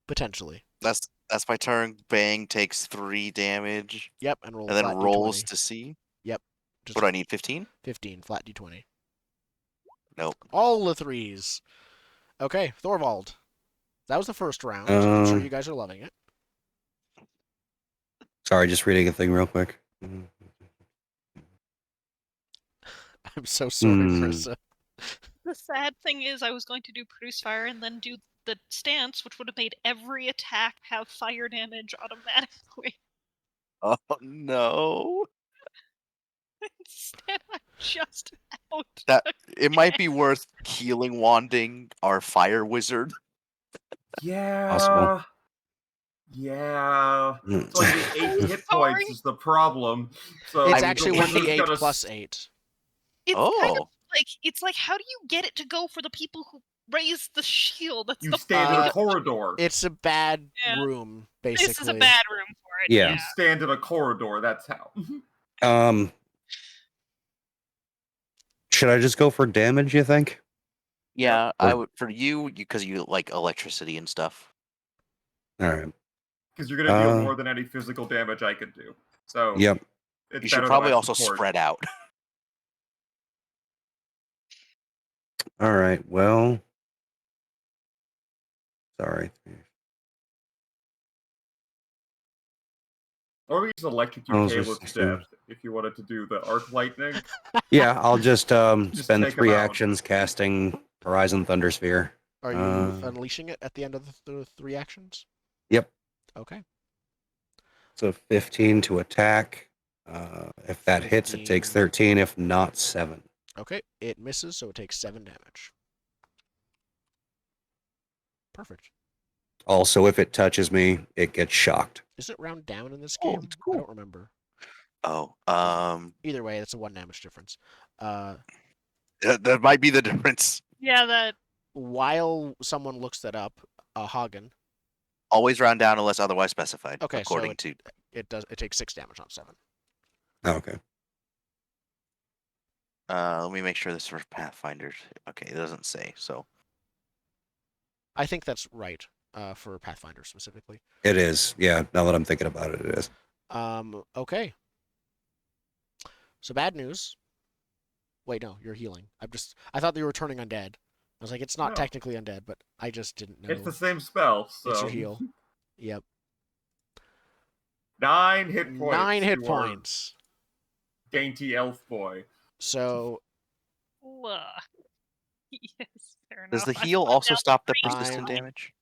Potentially. That's my turn. Bang takes 3 damage. Yep, and roll And then flat rolls d20. to see. Yep. Just What do I need? 15? 15, flat d20. Nope. All the 3s. Okay, Thorvald. That was the first round. I'm sure you guys are loving it. Sorry, just reading a thing real quick. I'm so sorry, Marissa. The sad thing is, I was going to do produce fire and then do the stance, which would have made every attack have fire damage automatically. Oh no. Instead, I'm just out. That it might be worth healing wanding our fire wizard. Yeah. Possible. Yeah. Mm. It's only 8 hit points Sorry. is the problem. So It's the actually wizard's 1d8 gonna plus 8. It's kind of Oh. like it's like, how do you get it to go for the people who raise the shield? That's You the stand in a Uh, corridor. It's a bad Yeah. room, basically. This is a bad room for it. Yeah. You stand in a corridor, that's how. Should I just go for damage, you think? Yeah, Or- I would for you because you like electricity and stuff. All right. Because you're gonna deal Uh, more than any physical damage I could do. So Yep. it's You should better probably that I also support. spread out. All right. Well. Sorry. Or we just electrocute Oh, Caleb just- to death if you wanted to do the arc lightning. Yeah, I'll just spend take 3 him out. actions casting Horizon Thunder Sphere. Are you Uh, unleashing it at the end of the 3 actions? Yep. Okay. So 15 to attack. If that hits, it takes 15. 13. If not, 7. Okay. It misses, so it takes 7 damage. Perfect. Also, if it touches me, it gets shocked. Is it round down in this Oh, game? that's cool. I don't remember. Oh, Either way, it's a 1 damage difference. that might be the difference. Yeah, that While someone looks that up, Hagen, Always round down unless otherwise specified. Okay, so according to it takes 6 damage on 7. Oh, okay. let me make sure this is for Pathfinder. Okay, it doesn't say. So I think that's right for Pathfinder specifically. It is. Yeah, now that I'm thinking about it, it is. Okay. So bad news. Wait, no, you're healing. I thought you were turning undead. I was like, it's not No. technically undead, but I just didn't know. It's the same spell, so It's your heal. Yep. 9 hit points. 9 hit you points. Dainty elf boy. So ugh. Yes, fair does enough. the I heal put also down stop the three. persistent I'm- damage?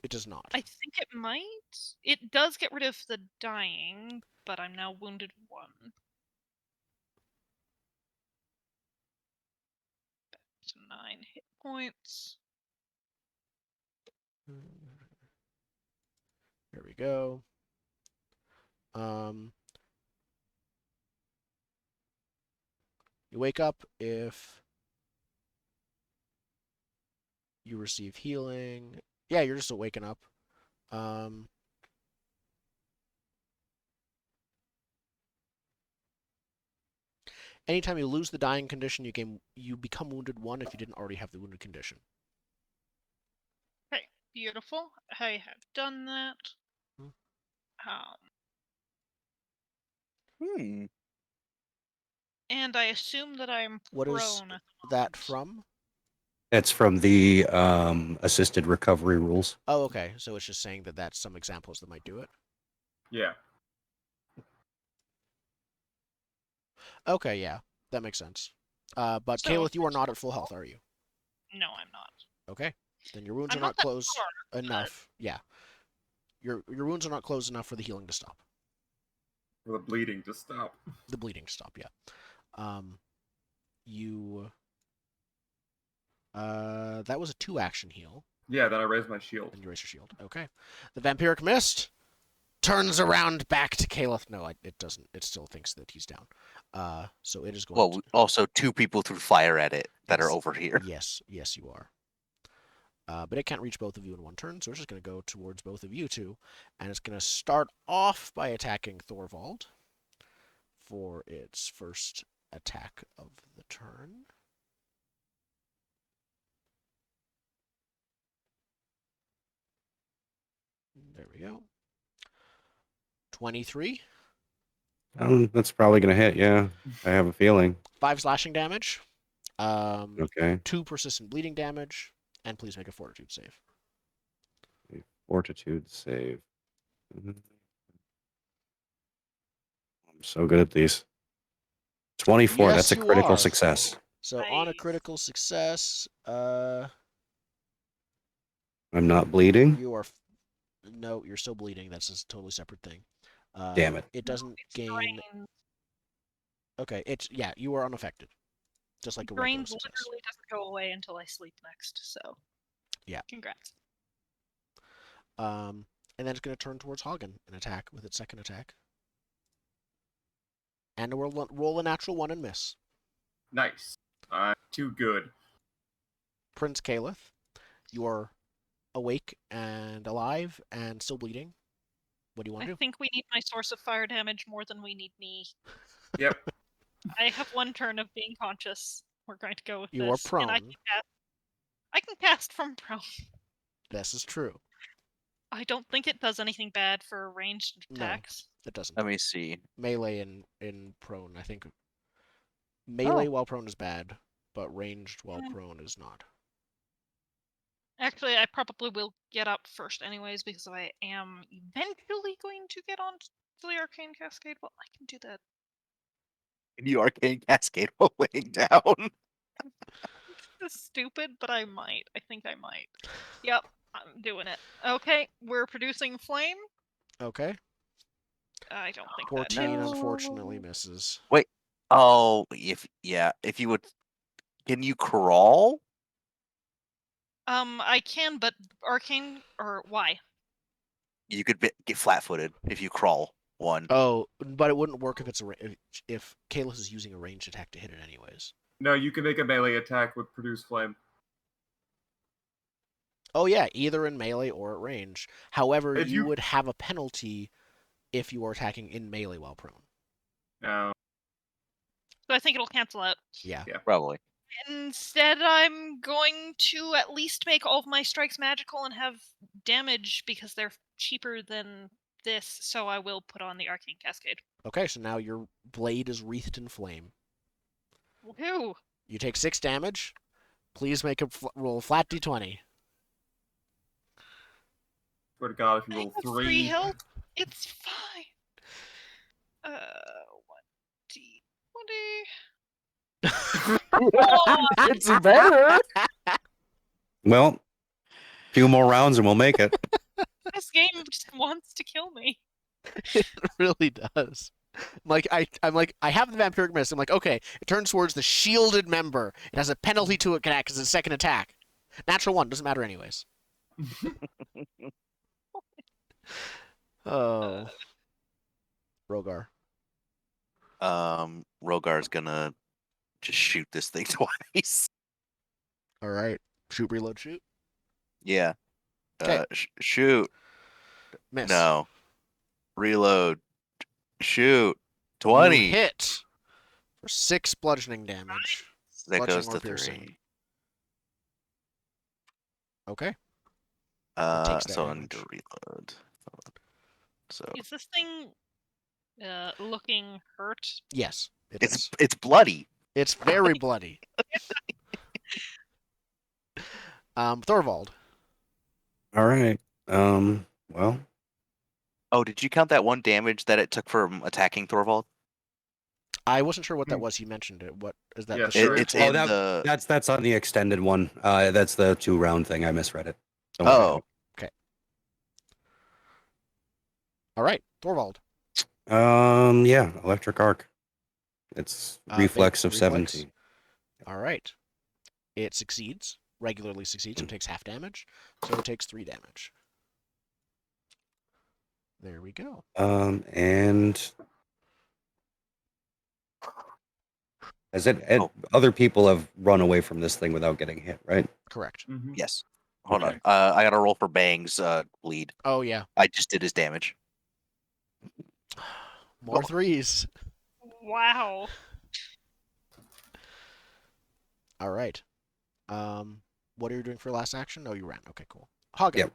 it does not. I think it might. It does get rid of the dying, but I'm now wounded 1. Back to 9 hit points. Here we go. You wake up if you receive healing. Yeah, you're just waking up. Anytime you lose the dying condition, you become wounded 1 if you didn't already have the wounded condition. Okay, beautiful. I have done that. Hmm. And I assume that I'm What prone. is at the that moment. from? It's from the assisted recovery rules. Oh, okay. So it's just saying that that's some examples that might do it. Yeah. Okay, yeah, that makes sense. But So, Kaleth, you are not at full health, are you? No, I'm not. Okay, then your wounds I'm are not that closed far, enough. Yeah, your wounds are not closed enough for the healing to stop. For the bleeding to stop. The bleeding to stop. Yeah. You. That was a 2-action heal, Yeah, then I raise my shield. and you raise your shield. Okay. The vampiric mist turns around back to Kaleth. No, it doesn't. It still thinks that he's down. So it is going. Well, also 2 people threw fire at it that are Yes. over here. Yes, you are. But it can't reach both of you in one turn, so it's just going to go towards both of you two. And it's going to start off by attacking Thorvald for its first attack of the turn. There we go. 23. That's probably going to hit, yeah. I have a feeling. 5 slashing damage. Okay. 2 persistent bleeding damage. And please make a fortitude save. Fortitude save. I'm so good at these. 24, Yes, that's a you critical are. success. So on a critical success, I'm not bleeding. you are no, you're still bleeding. That's a totally separate thing. Damn it. It doesn't gain. Drains. Okay, yeah, you are unaffected, just like a regular Drains success. literally doesn't go away until I sleep next. So. Yeah. Congrats. And then it's going to turn towards Hagen and attack with its second attack. And we'll roll a natural 1 and miss. Nice. Too good. Prince Caliph, you are awake and alive and still bleeding. What do you want to I do? think we need my source of fire damage more than we need me. Yep. I have 1 turn of being conscious. We're going to go with You this. are prone. And I can cast from prone. This is true. I don't think it does anything bad for ranged No. attacks. It doesn't. Let me see. Melee in prone, I think. Melee Oh. while prone is bad, but ranged while prone is not. Actually, I probably will get up first anyways, because I am eventually going to get on to the Arcane Cascade. Well, I can do that. You arcane cascade while laying down. This is stupid, but I might. I think I might. Yep, I'm doing it. Okay, we're producing flame. Okay. I don't think 14 that unfortunately misses. Oh, if you would, can you crawl? I can, but arcane or why? You could get flat-footed if you crawl 1. Oh, but it wouldn't work if it's if Kalis is using a ranged attack to hit it anyways. No, you can make a melee attack with Produce Flame. Oh yeah, either in melee or at range. However, If you you- would have a penalty if you are attacking in melee while prone. No. So I think it'll cancel out. Yeah. Probably. Instead, I'm going to at least make all of my strikes magical and have damage because they're cheaper than this, so I will put on the Arcane Cascade. Okay, so now your blade is wreathed in flame. Woohoo! You take 6 damage. Please make a roll a flat d20. Swear to God, if you I roll have 3. 3 health. It's fine. 1d20. It's better. Well, few more rounds and we'll make it. This game just wants to kill me. It really does. I'm like, I have the vampiric mist. I'm like, okay, it turns towards the shielded member. It has a penalty to it because it's a second attack. Natural 1 doesn't matter anyways. Oh, Rogar. Rogar's gonna just shoot this thing twice. All right, shoot, reload, shoot. Yeah. 'Kay. Shoot. Miss. No. Reload. Shoot. You 20. hit for 6 bludgeoning damage. That goes bludgeoning or to piercing. 3. Okay. takes that So I need to damage. reload. So Is this thing looking hurt? Yes, it's bloody. It's very bloody. Thorvald. All right. Well, Oh, did you count that 1 damage that it took from attacking Thorvald? I wasn't sure what that was. You mentioned it. What is that? Yeah, the sure. shirt? It's in that's on the extended one. That's the 2-round thing. I misread it. Don't worry about Oh, All right, Thorvald. it. Yeah, electric arc. It's reflex of reflex. 17. All right. It succeeds. Regularly succeeds. So it takes half damage. So it takes 3 damage. There we go. And other people have run away from this thing without getting hit, right? Correct. Mhm. yes. Hold Okay. on. I gotta roll for Bang's bleed. Oh yeah. I just did his damage. More 3s. Wow. All right. What are you doing for last action? Oh, you ran. Okay, cool. Hagen. Yep.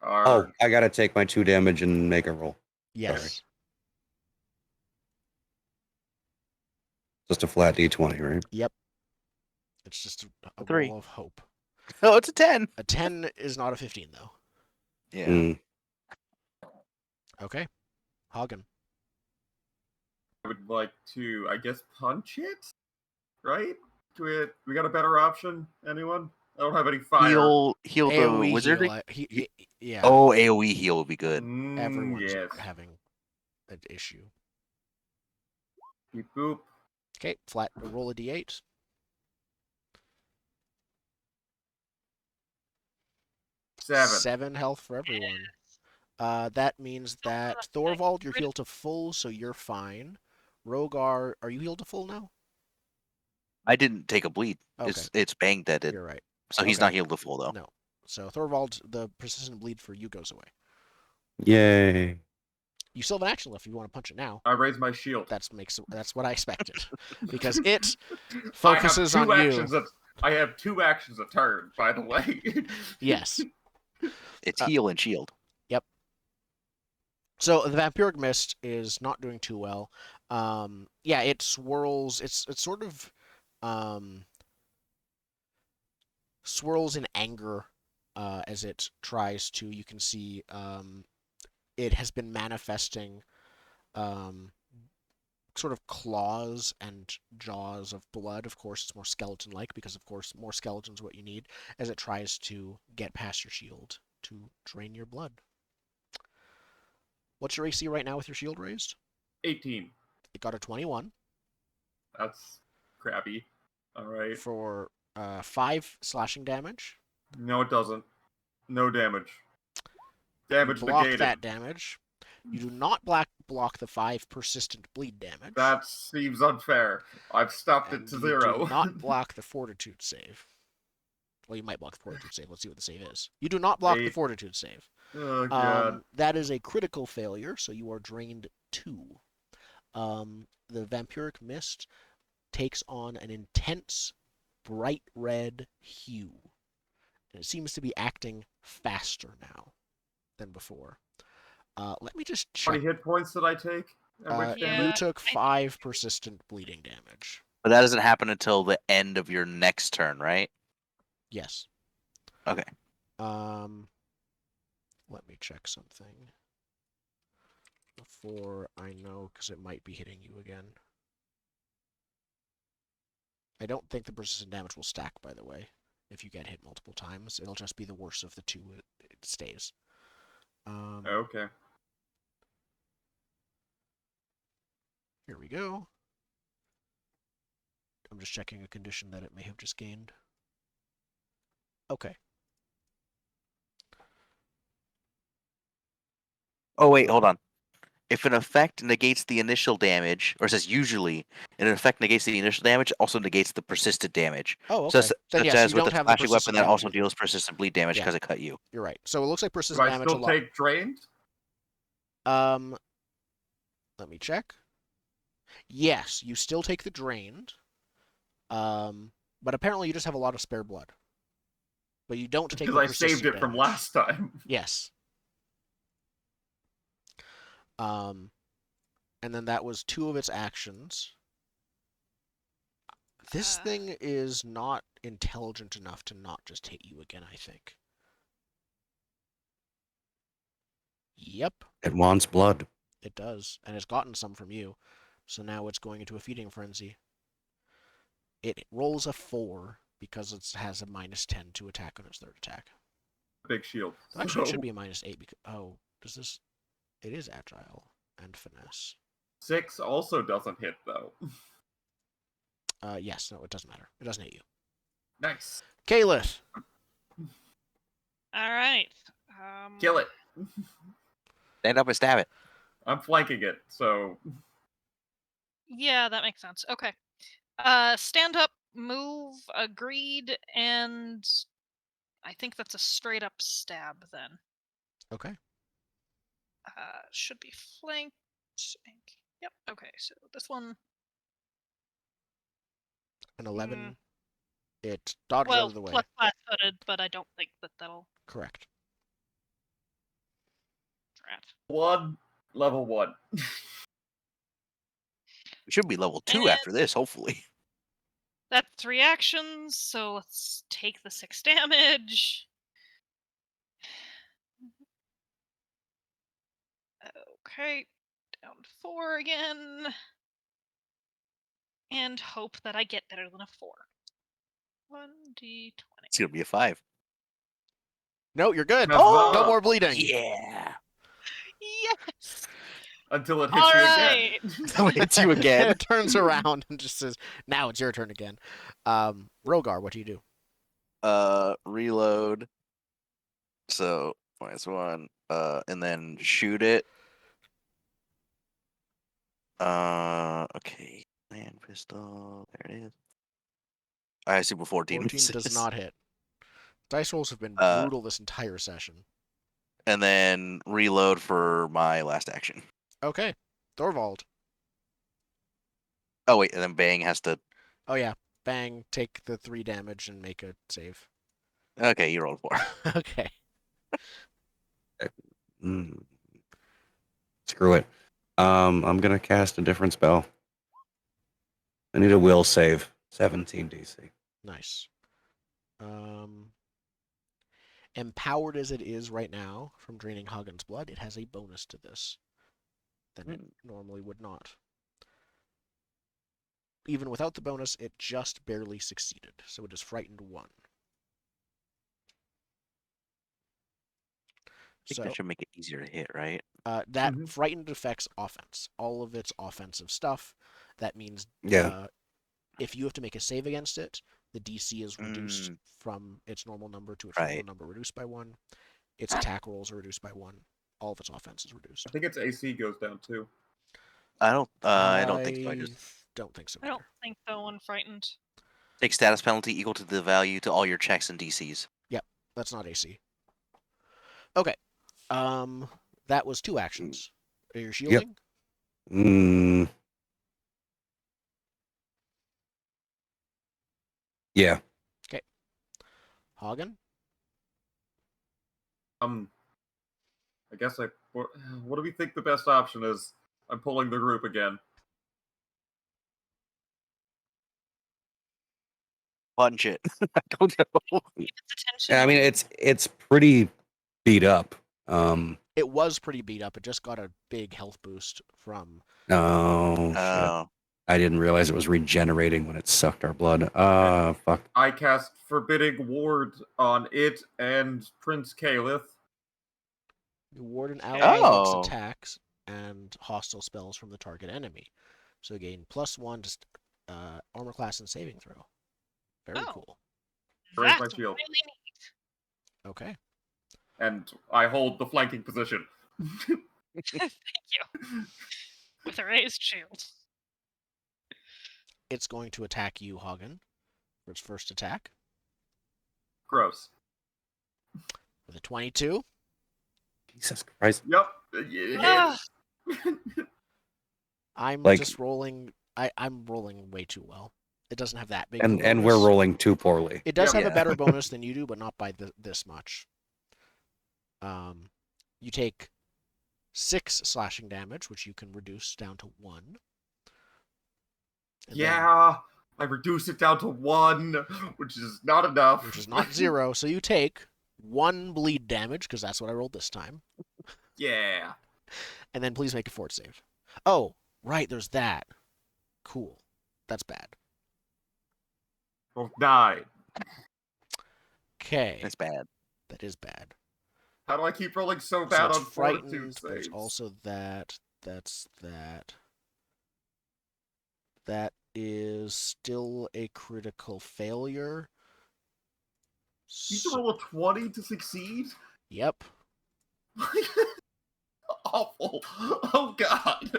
Our- Oh, I gotta take my 2 damage and make a roll. Yes. Sorry. Just a flat d20, right? Yep. It's just a 3. roll of hope. Oh, it's a 10. A 10 is not a 15 though. Yeah. Okay. Hagen. I would like to, I guess, punch it? Right? Do we got a better option? Anyone? I don't have any fire. Heal the AoE wizard. heal. Yeah. Oh, AoE heal would be good. Everyone's Yes. having an issue. Beep boop. Okay, flat. Roll a d8. 7 health for everyone. That means that Thorvald, you're healed to full, so you're fine. Rogar, are you healed to full now? I didn't take a bleed. Okay. It's banged that it. You're right. So he's Okay. not healed to full though. No. So Thorvald, the persistent bleed for you goes away. Yay. You still have an action left if you want to punch it now. I raise my shield. That's what I expected. Because it focuses on you. I have 2 actions a turn, by the way. Yes. It's heal and shield. Yep. So the vampiric mist is not doing too well. Yeah, it swirls. It's sort of swirls in anger as it tries to. You can see it has been manifesting sort of claws and jaws of blood. Of course, it's more skeleton-like because, of course, more skeletons what you need as it tries to get past your shield to drain your blood. What's your AC right now with your shield raised? 18. It got a 21. That's crappy. All right. For 5 slashing damage. No, it doesn't. No damage. Damage You block negated. that damage. You do not block the 5 persistent bleed damage. That seems unfair. I've stopped and it to you 0. do not block the fortitude save. Well, you might block the fortitude save. Let's see what the save is. You do not block the 8. fortitude save. Oh, God. That is a critical failure, so you are drained 2. The vampiric mist takes on an intense, bright red hue. And it seems to be acting faster now than before. Let me just How check. many hit points did I take? Yeah. You took 5 persistent bleeding damage. But that doesn't happen until the end of your next turn, right? Yes. Okay. Let me check something before I know, because it might be hitting you again. I don't think the persistent damage will stack, by the way. If you get hit multiple times, it'll just be the worst of the 2. It stays. Okay. Here we go. I'm just checking a condition that it may have just gained. Okay. Oh wait, hold on. If an effect negates the initial damage, or it says usually, an effect negates the initial damage, also negates the persistent damage. Oh, okay. So, Then such yes, as you with don't the have flashing weapon persistent that damage also either. deals persistent bleed damage Yeah. because it cut you. You're right. So it looks like Do persistent I damage a still lot. take drained? Let me check. Yes, you still take the drained. But apparently you just have a lot of spare blood. But you don't take the Because I persistent saved it from damage. last time. Yes. And then that was 2 of its actions. This thing is not intelligent enough to not just hit you again, I think. Yep. It wants blood. It does. And it's gotten some from you. So now it's going into a feeding frenzy. It rolls a 4 because it has a -10 to attack on its 3rd attack. Big shield. Actually, it should be a -8 because... Oh, does this... It is agile and finesse. 6 also doesn't hit, though. Yes, no, it doesn't matter. It doesn't hit you. Nice. Kaelith! All right. Kill it. Stand up and stab it. I'm flanking it, so... Yeah, that makes sense. Okay. Stand up, move, agreed, and I think that's a straight up stab then. Okay. Should be flanked. Yep. Okay, so this one. An 11. It dodges out of the way. Plus flat-footed, but I don't think that'll. Correct. Drat. 1, level 1. We should be level 2 And- after this, hopefully. That's 3 actions, so let's take the 6 damage. Okay, down to 4 again. and hope that I get better than a 4. 1d20. It's gonna be a 5. No, you're good. Huzzah! No more bleeding. Yeah. Yes! Until it hits All you right. again. So it hits you again. It turns around and just says, "Now it's your turn again." Rogar, what do you do? Reload. So -1. And then shoot it. Okay. Land pistol. There it is. I assume a 14. 14 does misses. not hit. Dice rolls have been Uh, brutal this entire session. And then reload for my last action. Okay, Thorvald. Oh wait, and then Bang has to. Oh yeah, bang. Take the 3 damage and make a save. Okay, you rolled 4. Okay. Mm. Screw it. I'm gonna cast a different spell. I need a will save. 17 DC. Nice. Empowered as it is right now from draining Hagen's blood, it has a bonus to this that it normally would not. Even without the bonus, it just barely succeeded, so it is frightened 1. I think that should make it easier to hit, right? That frightened affects offense. All of its offensive stuff. That means if you have to make a save against it, the DC is reduced from its normal number to its normal number, reduced by 1. Its attack rolls are reduced by 1. All of its offense is reduced. I think its AC goes down too. I don't think so. I just don't think so. I don't think so. Unfrightened. take status penalty equal to the value to all your checks and DCs. Yep, that's not AC. Okay. That was 2 actions. Are you shielding? Yep. Yeah. Okay. Hagen? I guess what do we think the best option is? I'm pulling the group again. Punch it. I don't know. Its attention. Yeah, I mean it's pretty beat up. It was pretty beat up. It just got a big health boost from. Shit. I didn't realize it was regenerating when it sucked our blood. Fuck. I cast Forbidding Ward on it and Prince Caliph. You ward an ally Oh. against attacks and hostile spells from the target enemy. So gain +1 to armor class and saving throw. Very cool. Raise my That's shield. really neat. Okay. And I hold the flanking position. Thank you. With a raised shield. It's going to attack you, Hagen, for its first attack. Gross. With a 22. Jesus Christ. Yep. Ah, I'm Like- just rolling. I'm rolling way too well. It doesn't have that big. And of a and we're bonus. rolling too poorly. It does Yep. have a better bonus than you do, but not by this much. You take 6 slashing damage, which you can reduce down to 1. And then- I reduced it down to 1, which is not enough. which is not 0. So you take 1 bleed damage, because that's what I rolled this time. Yeah. And then please make a fort save. Oh, right, there's that. Cool. That's bad. Well, 9. Okay. That's bad. That is bad. How do I keep rolling so So bad it's on fortitude frightened. There's saves? also that. That's that. That is still a critical failure. You have to roll a 20 to succeed? Yep. Awful. Oh, God.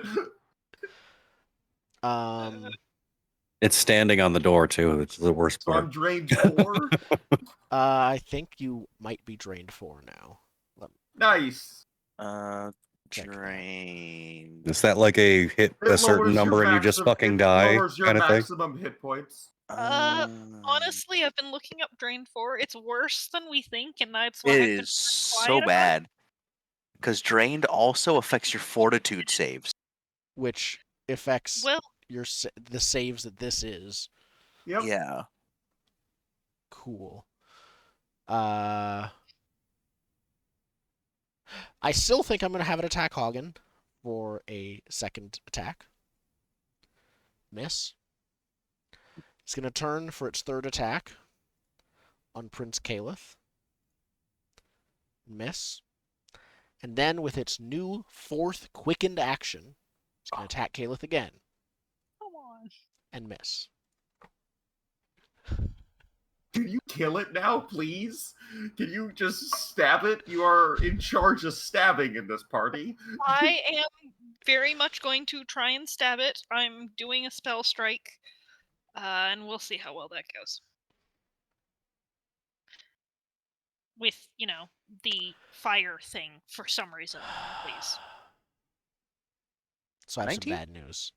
It's standing on the door too. It's the worst So I'm part. drained 4? I think you might be drained 4 now. Nice. Check that. Drain. Is that like a hit It a certain lowers your number and you just maxim- fucking it die lowers your kind of thing? maximum hit points. honestly, I've been looking up Drain 4. It's worse than we think, and that's why It I've been is so quiet about it. bad. Because drained also affects your fortitude saves. Which affects Well, the saves that this is. Yep. Yeah. Cool. I still think I'm going to have it attack Hagen for a second attack. Miss. It's going to turn for its third attack on Prince Caliph. Miss. And then with its new fourth quickened action, it's going to attack Caliph again. Come on. And miss. Can you kill it now, please? Can you just stab it? You are in charge of stabbing in this party. I am very much going to try and stab it. I'm doing a spell strike, and we'll see how well that goes. With, the fire thing for some reason, please. So I have 19? some bad news.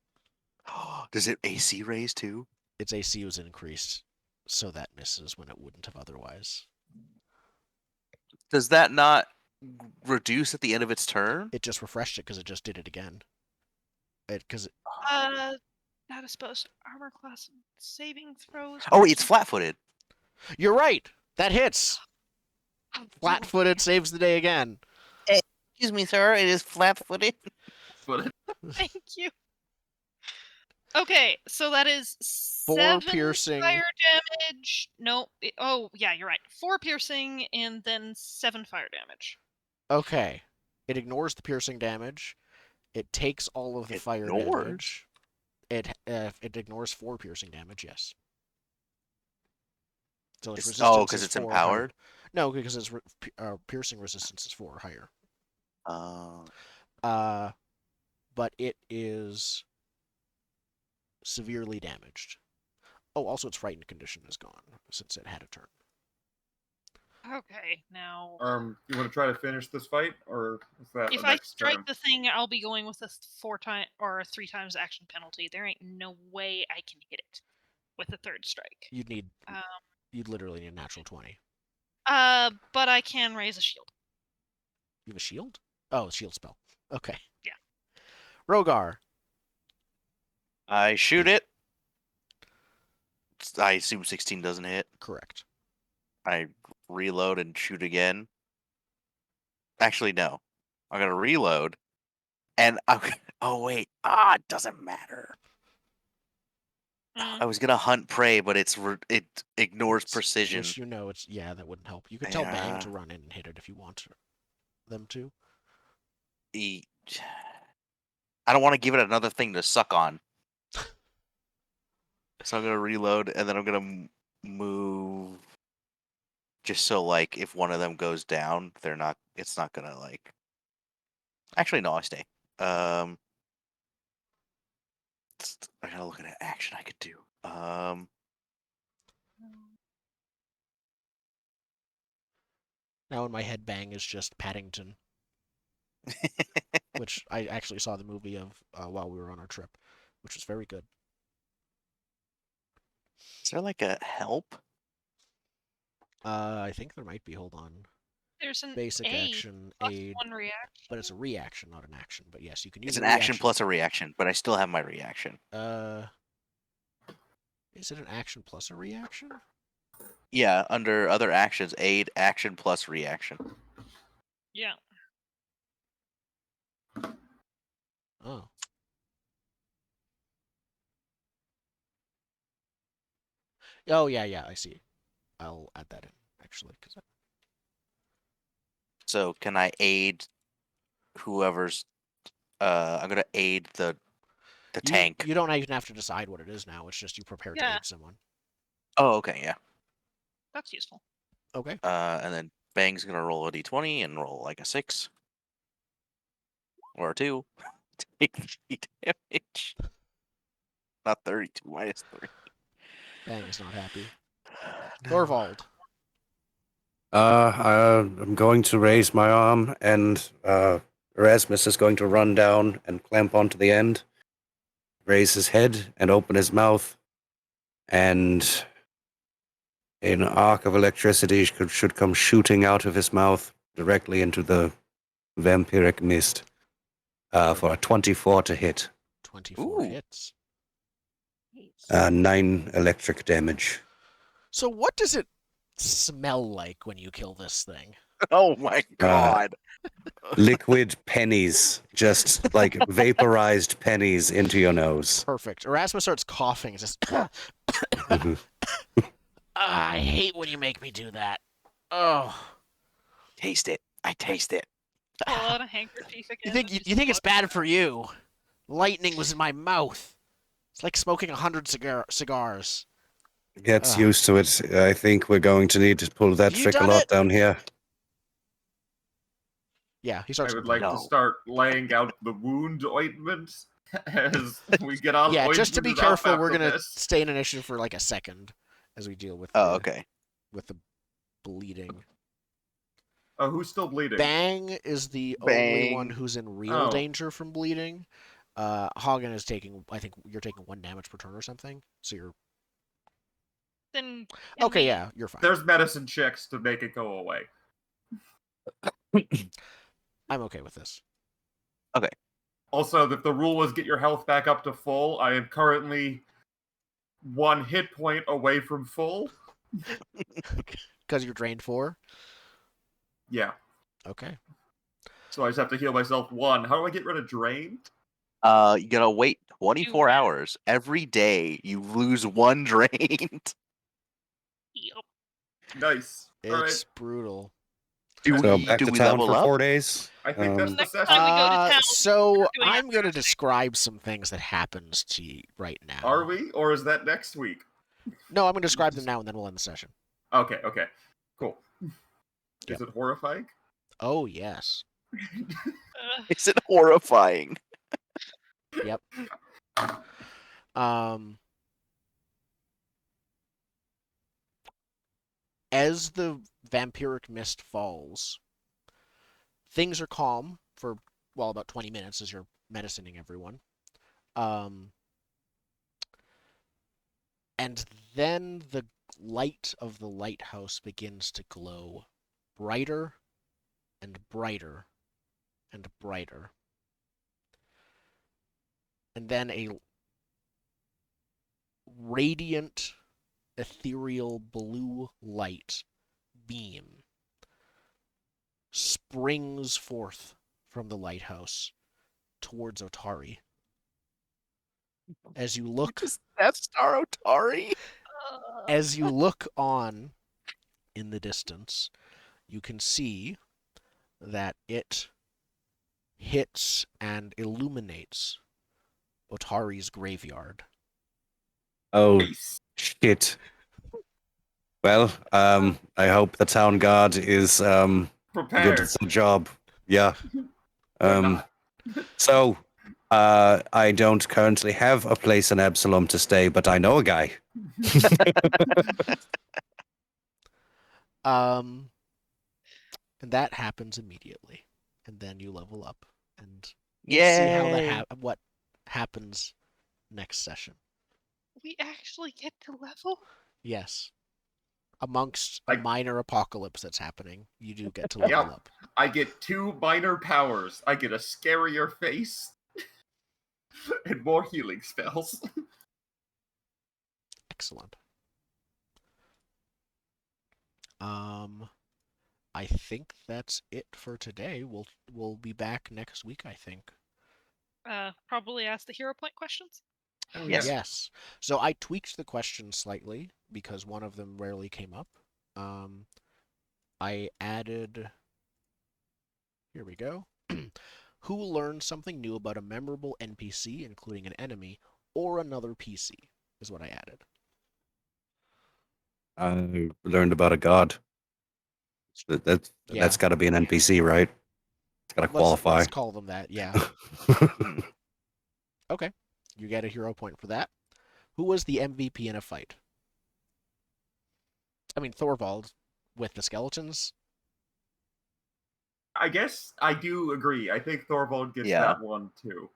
Does it AC raise too? Its AC was increased, so that misses when it wouldn't have otherwise. Does that not reduce at the end of its turn? It just refreshed it because it just did it again. Because Not a supposed armor class saving throws. Oh, it's flat-footed. you're right. That hits. Oh, Flat-footed saves the day again. Excuse me, sir. It is flat-footed. Thank you. Okay, so that is 4 7 piercing. fire damage. No, oh yeah, you're right. 4 piercing and then 7 fire damage. Okay. It ignores the piercing damage. It takes all of the fire damage. It ignores 4 piercing damage. Yes. So its resistance because is it's 4 or empowered? higher. No, because its piercing resistance is 4 or higher. But it is severely damaged. Oh, also its frightened condition is gone since it had a turn. Okay, now You want to try to finish this fight, or is that if the I next strike turn? the thing, I'll be going with a 4 time or a 3 times action penalty. There ain't no way I can hit it with a third strike. You'd literally need a natural 20. But I can raise a shield. You have a shield? Oh, a shield spell. Okay. Yeah. Rogar. I shoot it. I assume 16 doesn't hit. Correct. I reload and shoot again. Actually, no. I'm gonna reload, and oh wait, it doesn't matter. I was gonna hunt prey, but it ignores precision. Which that wouldn't help. You could tell Bang to run in and hit it if you want them to. I don't want to give it another thing to suck on. So I'm gonna reload, and then I'm gonna move, just so like if one of them goes down, it's not gonna like. Actually, no, I stay. I gotta look at an action I could do. Now in my head, Bang is just Paddington, which I actually saw the movie of while we were on our trip, which was very good. Is there like a help? I think there might be. Hold on. There's an Basic aid aid, +1 reaction. but it's a reaction, not an action. But yes, you can use It's an an action plus a reaction, but I still have my reaction. Is it an action plus a reaction? Yeah, under other actions, aid, action plus reaction. Yeah. Oh. Oh yeah, I see. I'll add that in actually, because. So can I aid whoever's? I'm gonna aid the tank. You don't even have to decide what it is now. It's just you prepare to aid someone. Oh, okay, yeah. That's useful. Okay. And then Bang's gonna roll a d20 and roll like a 6 or a 2. Take 3 damage. Not 32, minus 3. Bang is not happy. Thorvald. I'm going to raise my arm, and Erasmus is going to run down and clamp onto the end, raise his head and open his mouth, and an arc of electricity should come shooting out of his mouth directly into the vampiric mist for a 24 to hit. 24 hits. 9 electric damage. So what does it smell like when you kill this thing? Oh my god. liquid pennies, just like vaporized pennies into your nose. Perfect. Erasmus starts coughing. It's just, Mhm. I hate when you make me do that. Oh. Taste it. I taste it. Pull out a handkerchief again. You think and you just think it's blow it bad for you? Lightning was in my mouth. It's like smoking 100 cigars. Gets Ugh. used to it. I think we're going to need to pull that You trick a done lot it? down here. Yeah, he I starts. would like to No. start laying out the wound ointment as we get on. Yeah, just to be ointment is off careful, we're after gonna this. stay in initiative for like a second as we deal with Oh, okay. with the bleeding. Oh, who's still bleeding? Bang is the only one Bang. who's in real Oh. danger from bleeding. Hagen is taking. I think you're taking 1 damage per turn or something. So you're Then can okay. we- Yeah, you're fine. There's medicine checks to make it go away. I'm okay with this. Also, if the rule was get your health back up to full, I am currently 1 hit point away from full. Because you're drained 4. Yeah. Okay. So I just have to heal myself 1. How do I get rid of drained? You gotta wait 24 hours. Every day you lose 1 drained. Yep. Nice. All right. It's brutal. Do So we back to do we town level for up? 4 days. I think that's the Next session. time we go to town, So we're doing I'm going to after. describe some things that happens to you right now. Are we? Or is that next week? No, I'm going to describe them now, and then we'll end the session. Okay, cool. Yep. Is it horrifying? Oh yes. Is it horrifying? Yep. As the vampiric mist falls, things are calm for about 20 minutes as you're medicining everyone. And then the light of the lighthouse begins to glow brighter and brighter and brighter. And then a radiant, ethereal blue light beam springs forth from the lighthouse towards Otari. As you look Death Star Otari? As you look on in the distance, you can see that it hits and illuminates Otari's graveyard. Oh, Nice. shit. Well, I hope the town guard is good Prepared. at the job. Yeah. Or not. So, I don't currently have a place in Absalom to stay, but I know a guy. And that happens immediately, and then you level up, and Yay! see how that what happens next session. We actually get to level? Yes, amongst a Like- minor apocalypse that's happening, you do get to level Yep. up. I get 2 minor powers. I get a scarier face and more healing spells. Excellent. I think that's it for today. We'll be back next week, I think. Probably ask the hero point questions. Oh, Yes. Yes. So I tweaked the questions slightly because one of them rarely came up. I added. Here we go. Who learned something new about a memorable NPC, including an enemy or another PC, is what I added. I learned about a god. That's Yeah. got to be an NPC, right? It's got to qualify. Let's call them that. Yeah. Okay. You get a hero point for that. Who was the MVP in a fight? I mean, Thorvald with the skeletons. I guess I do agree. I think Thorvald gets Yeah. that one too.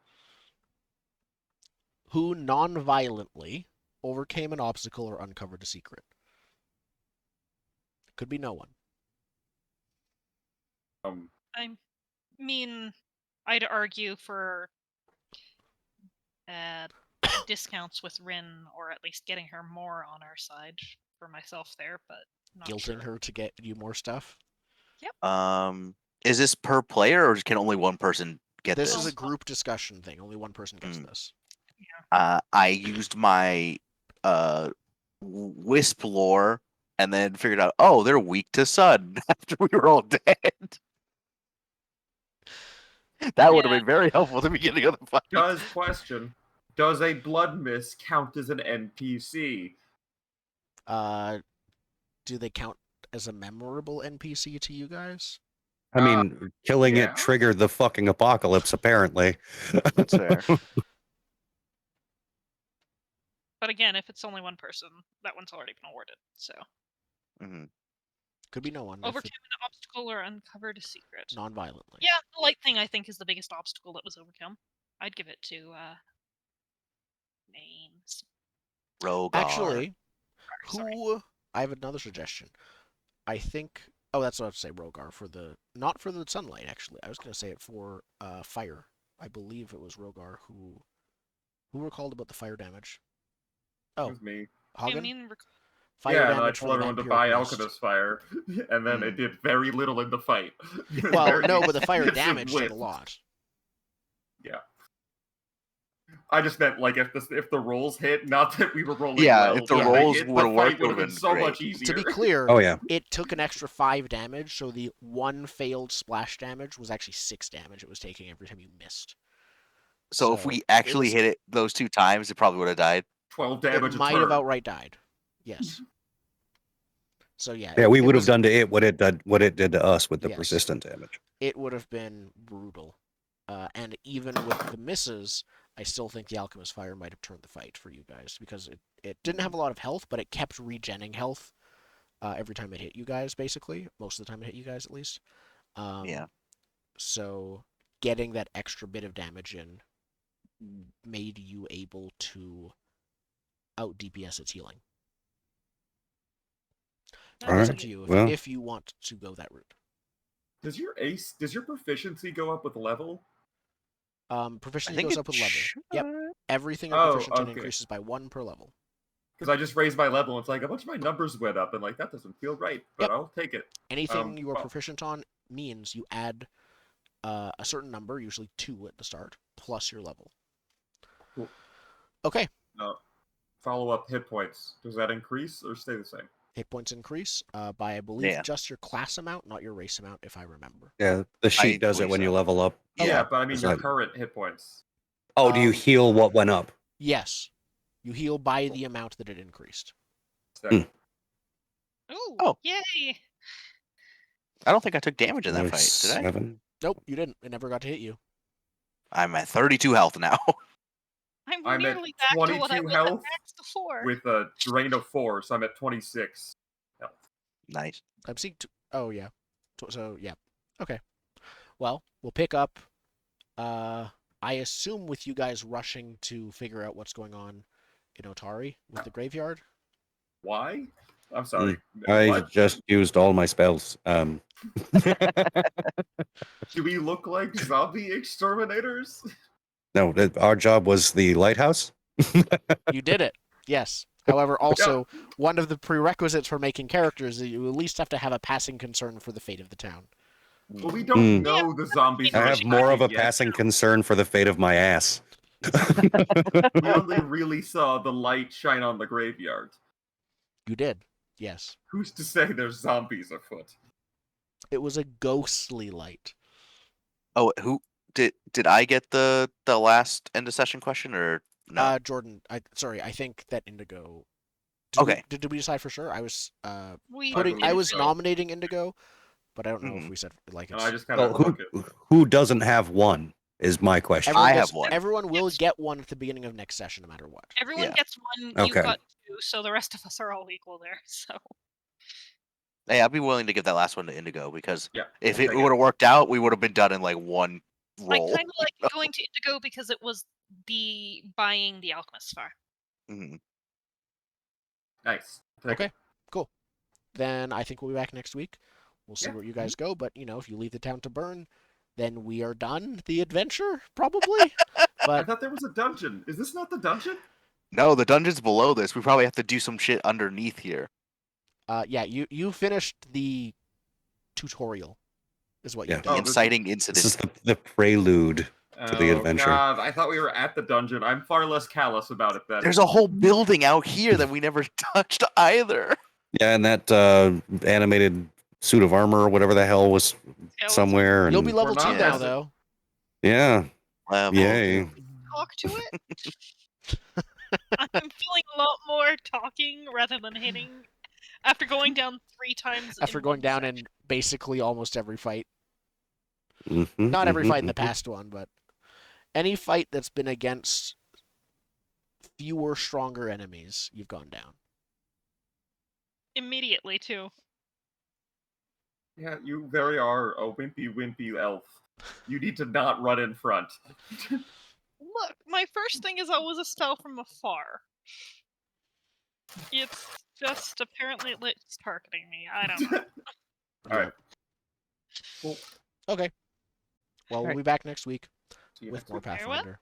Who non-violently overcame an obstacle or uncovered a secret? Could be no one. I mean, I'd argue for discounts with Rin, or at least getting her more on our side for myself there, but not Guilting sure. her to get you more stuff. Um, Is this per player, or can only one person get This this? is a group discussion thing. Only one person gets this. I used my wisp lore and then figured out, oh, they're weak to sun after we were all dead. That would have been very helpful at the beginning of the fight. Does a blood mist count as an NPC? Do they count as a memorable NPC to you guys? I mean, killing yeah. it triggered the fucking apocalypse, apparently. That's fair. But again, if it's only one person, that one's already been awarded. So Could be no one. overcame an obstacle or uncovered a secret. Non-violently. Yeah, the light thing I think is the biggest obstacle that was overcome. I'd give it to names. Rogar. Actually, Sorry. I have another suggestion. I think. Oh, that's what I was say. Rogar for the not for the sunlight. Actually, I was going to say it for fire. I believe it was Rogar who recalled about the fire damage. It Oh, was me. I Hagen? mean, Fire Yeah, and I damage for told the everyone to vampiric buy mist. Alchemist Fire, and then it did very little in the fight. Well, Very no, but the fire missive damage did a whiff. lot. Yeah. I just meant like if the rolls hit, not that we were rolling Yeah, well. if the but rolls the would've worked, fight would have been would've so been much great. easier. To be clear, Oh, yeah. it took an extra 5 damage, so the 1 failed splash damage was actually 6 damage it was taking every time you missed. So if we actually hit it those 2 times, it probably would have died. 12 damage It a might turn. have outright died. Yes. So yeah. Yeah, we it would have was- done to it what it did to us with the Yes. persistent damage. It would have been brutal. And even with the misses, I still think the Alchemist Fire might have turned the fight for you guys because it didn't have a lot of health, but it kept regenning health every time it hit you guys, basically. Most of the time it hit you guys, at least. Yeah. So getting that extra bit of damage in made you able to out DPS its healing. All It's right. up to you Well. if you want to go that route. Does your proficiency go up with level? Proficiency goes up with level. Yep. Everything you're Oh, proficient in okay. increases by 1 per level. Because I just raised my level, and it's like a bunch of my numbers went up, and like that doesn't feel right, but Yep. I'll take it. Anything you are well- proficient on means you add a certain number, usually 2 at the start, plus your level. Cool. Okay. Follow up hit points. Does that increase or stay the same? Hit points increase by, I believe, Yeah. just your class amount, not your race amount, if I remember. Yeah, the sheet does it believe when you so. level up. Yeah, but I mean It's your like- current hit points. Oh, do you heal what went up? Yes. You heal by the amount that it increased. Second. ooh, Oh. yay! I don't think I took damage in that Like fight, did I? 7? Nope, you didn't. It never got to hit you. I'm at 32 health now. I'm I'm at nearly back to what I 22 was health at max before. With a drain of 4, so I'm at 26 health. Nice. I'm seeing. Oh yeah. So yeah. Okay. Well, we'll pick up. I assume with you guys rushing to figure out what's going on in Otari with the graveyard. Why? I'm sorry. I What? just used all my spells. Do we look like zombie exterminators? No, our job was the lighthouse. You did it. Yes. However, also one of the prerequisites for making characters is that you at least have to have a passing concern for the fate of the town. Well, we don't Hmm. know the zombies. I are have more of a attacking yet. passing concern for the fate of my ass. We only really saw the light shine on the graveyard. You did. Yes. Who's to say there's zombies afoot? It was a ghostly light. Oh, who did I get the last end of session question or no? Jordan, I think that Indigo. Okay. Did we decide for sure? I was We believe I was so. nominating Indigo, but I don't know if Mhm. we said like And it's. I just kind Well, of who doesn't have one is my question. Everyone I gets- have one. Everyone will Yes. get one at the beginning of next session, no matter what. Everyone Yeah. gets one. Okay. You got 2, so the rest of us are all equal there. So Hey, I'd be willing to give that last one to Indigo because Yeah. if I'll it take would have worked out, we would have been done in like one roll. I kind of like going to Indigo because it was the buying the Alchemist Fire. Mhm. Nice. Take Okay. it. Then I think we'll be back next week. We'll see Yeah. where you guys go, but if you leave the town to burn, then we are done the adventure, probably. I But thought there was a dungeon. Is this not the dungeon? No, the dungeon's below this. We probably have to do some shit underneath here. yeah, you finished the tutorial. is what Yeah. you've The done. Oh, this- inciting This incident. is the prelude. To the adventure. God, I thought we were at the dungeon. I'm far less callous about it then. There's a whole building out here that we never touched either. Yeah, and that animated suit of armor or whatever the hell was Skeleton. somewhere. And You'll be level We're 2 not now, messing- though. yeah, Level yay. two. Talk to it. I'm feeling a lot more talking rather than hitting. After going down 3 times. After in going one down session. in basically almost every fight. Mhm, Not every mhm, fight in the mhm. past one, but any fight that's been against fewer, stronger enemies, you've gone down. Immediately too. Yeah, you very are a wimpy elf. You need to not run in front. Look, my first thing is always a spell from afar. It's just apparently it's targeting me. I don't know. Alright. Cool. Okay. Well, we'll Alright. be back next week See you with next more week. Very well. Pathfinder.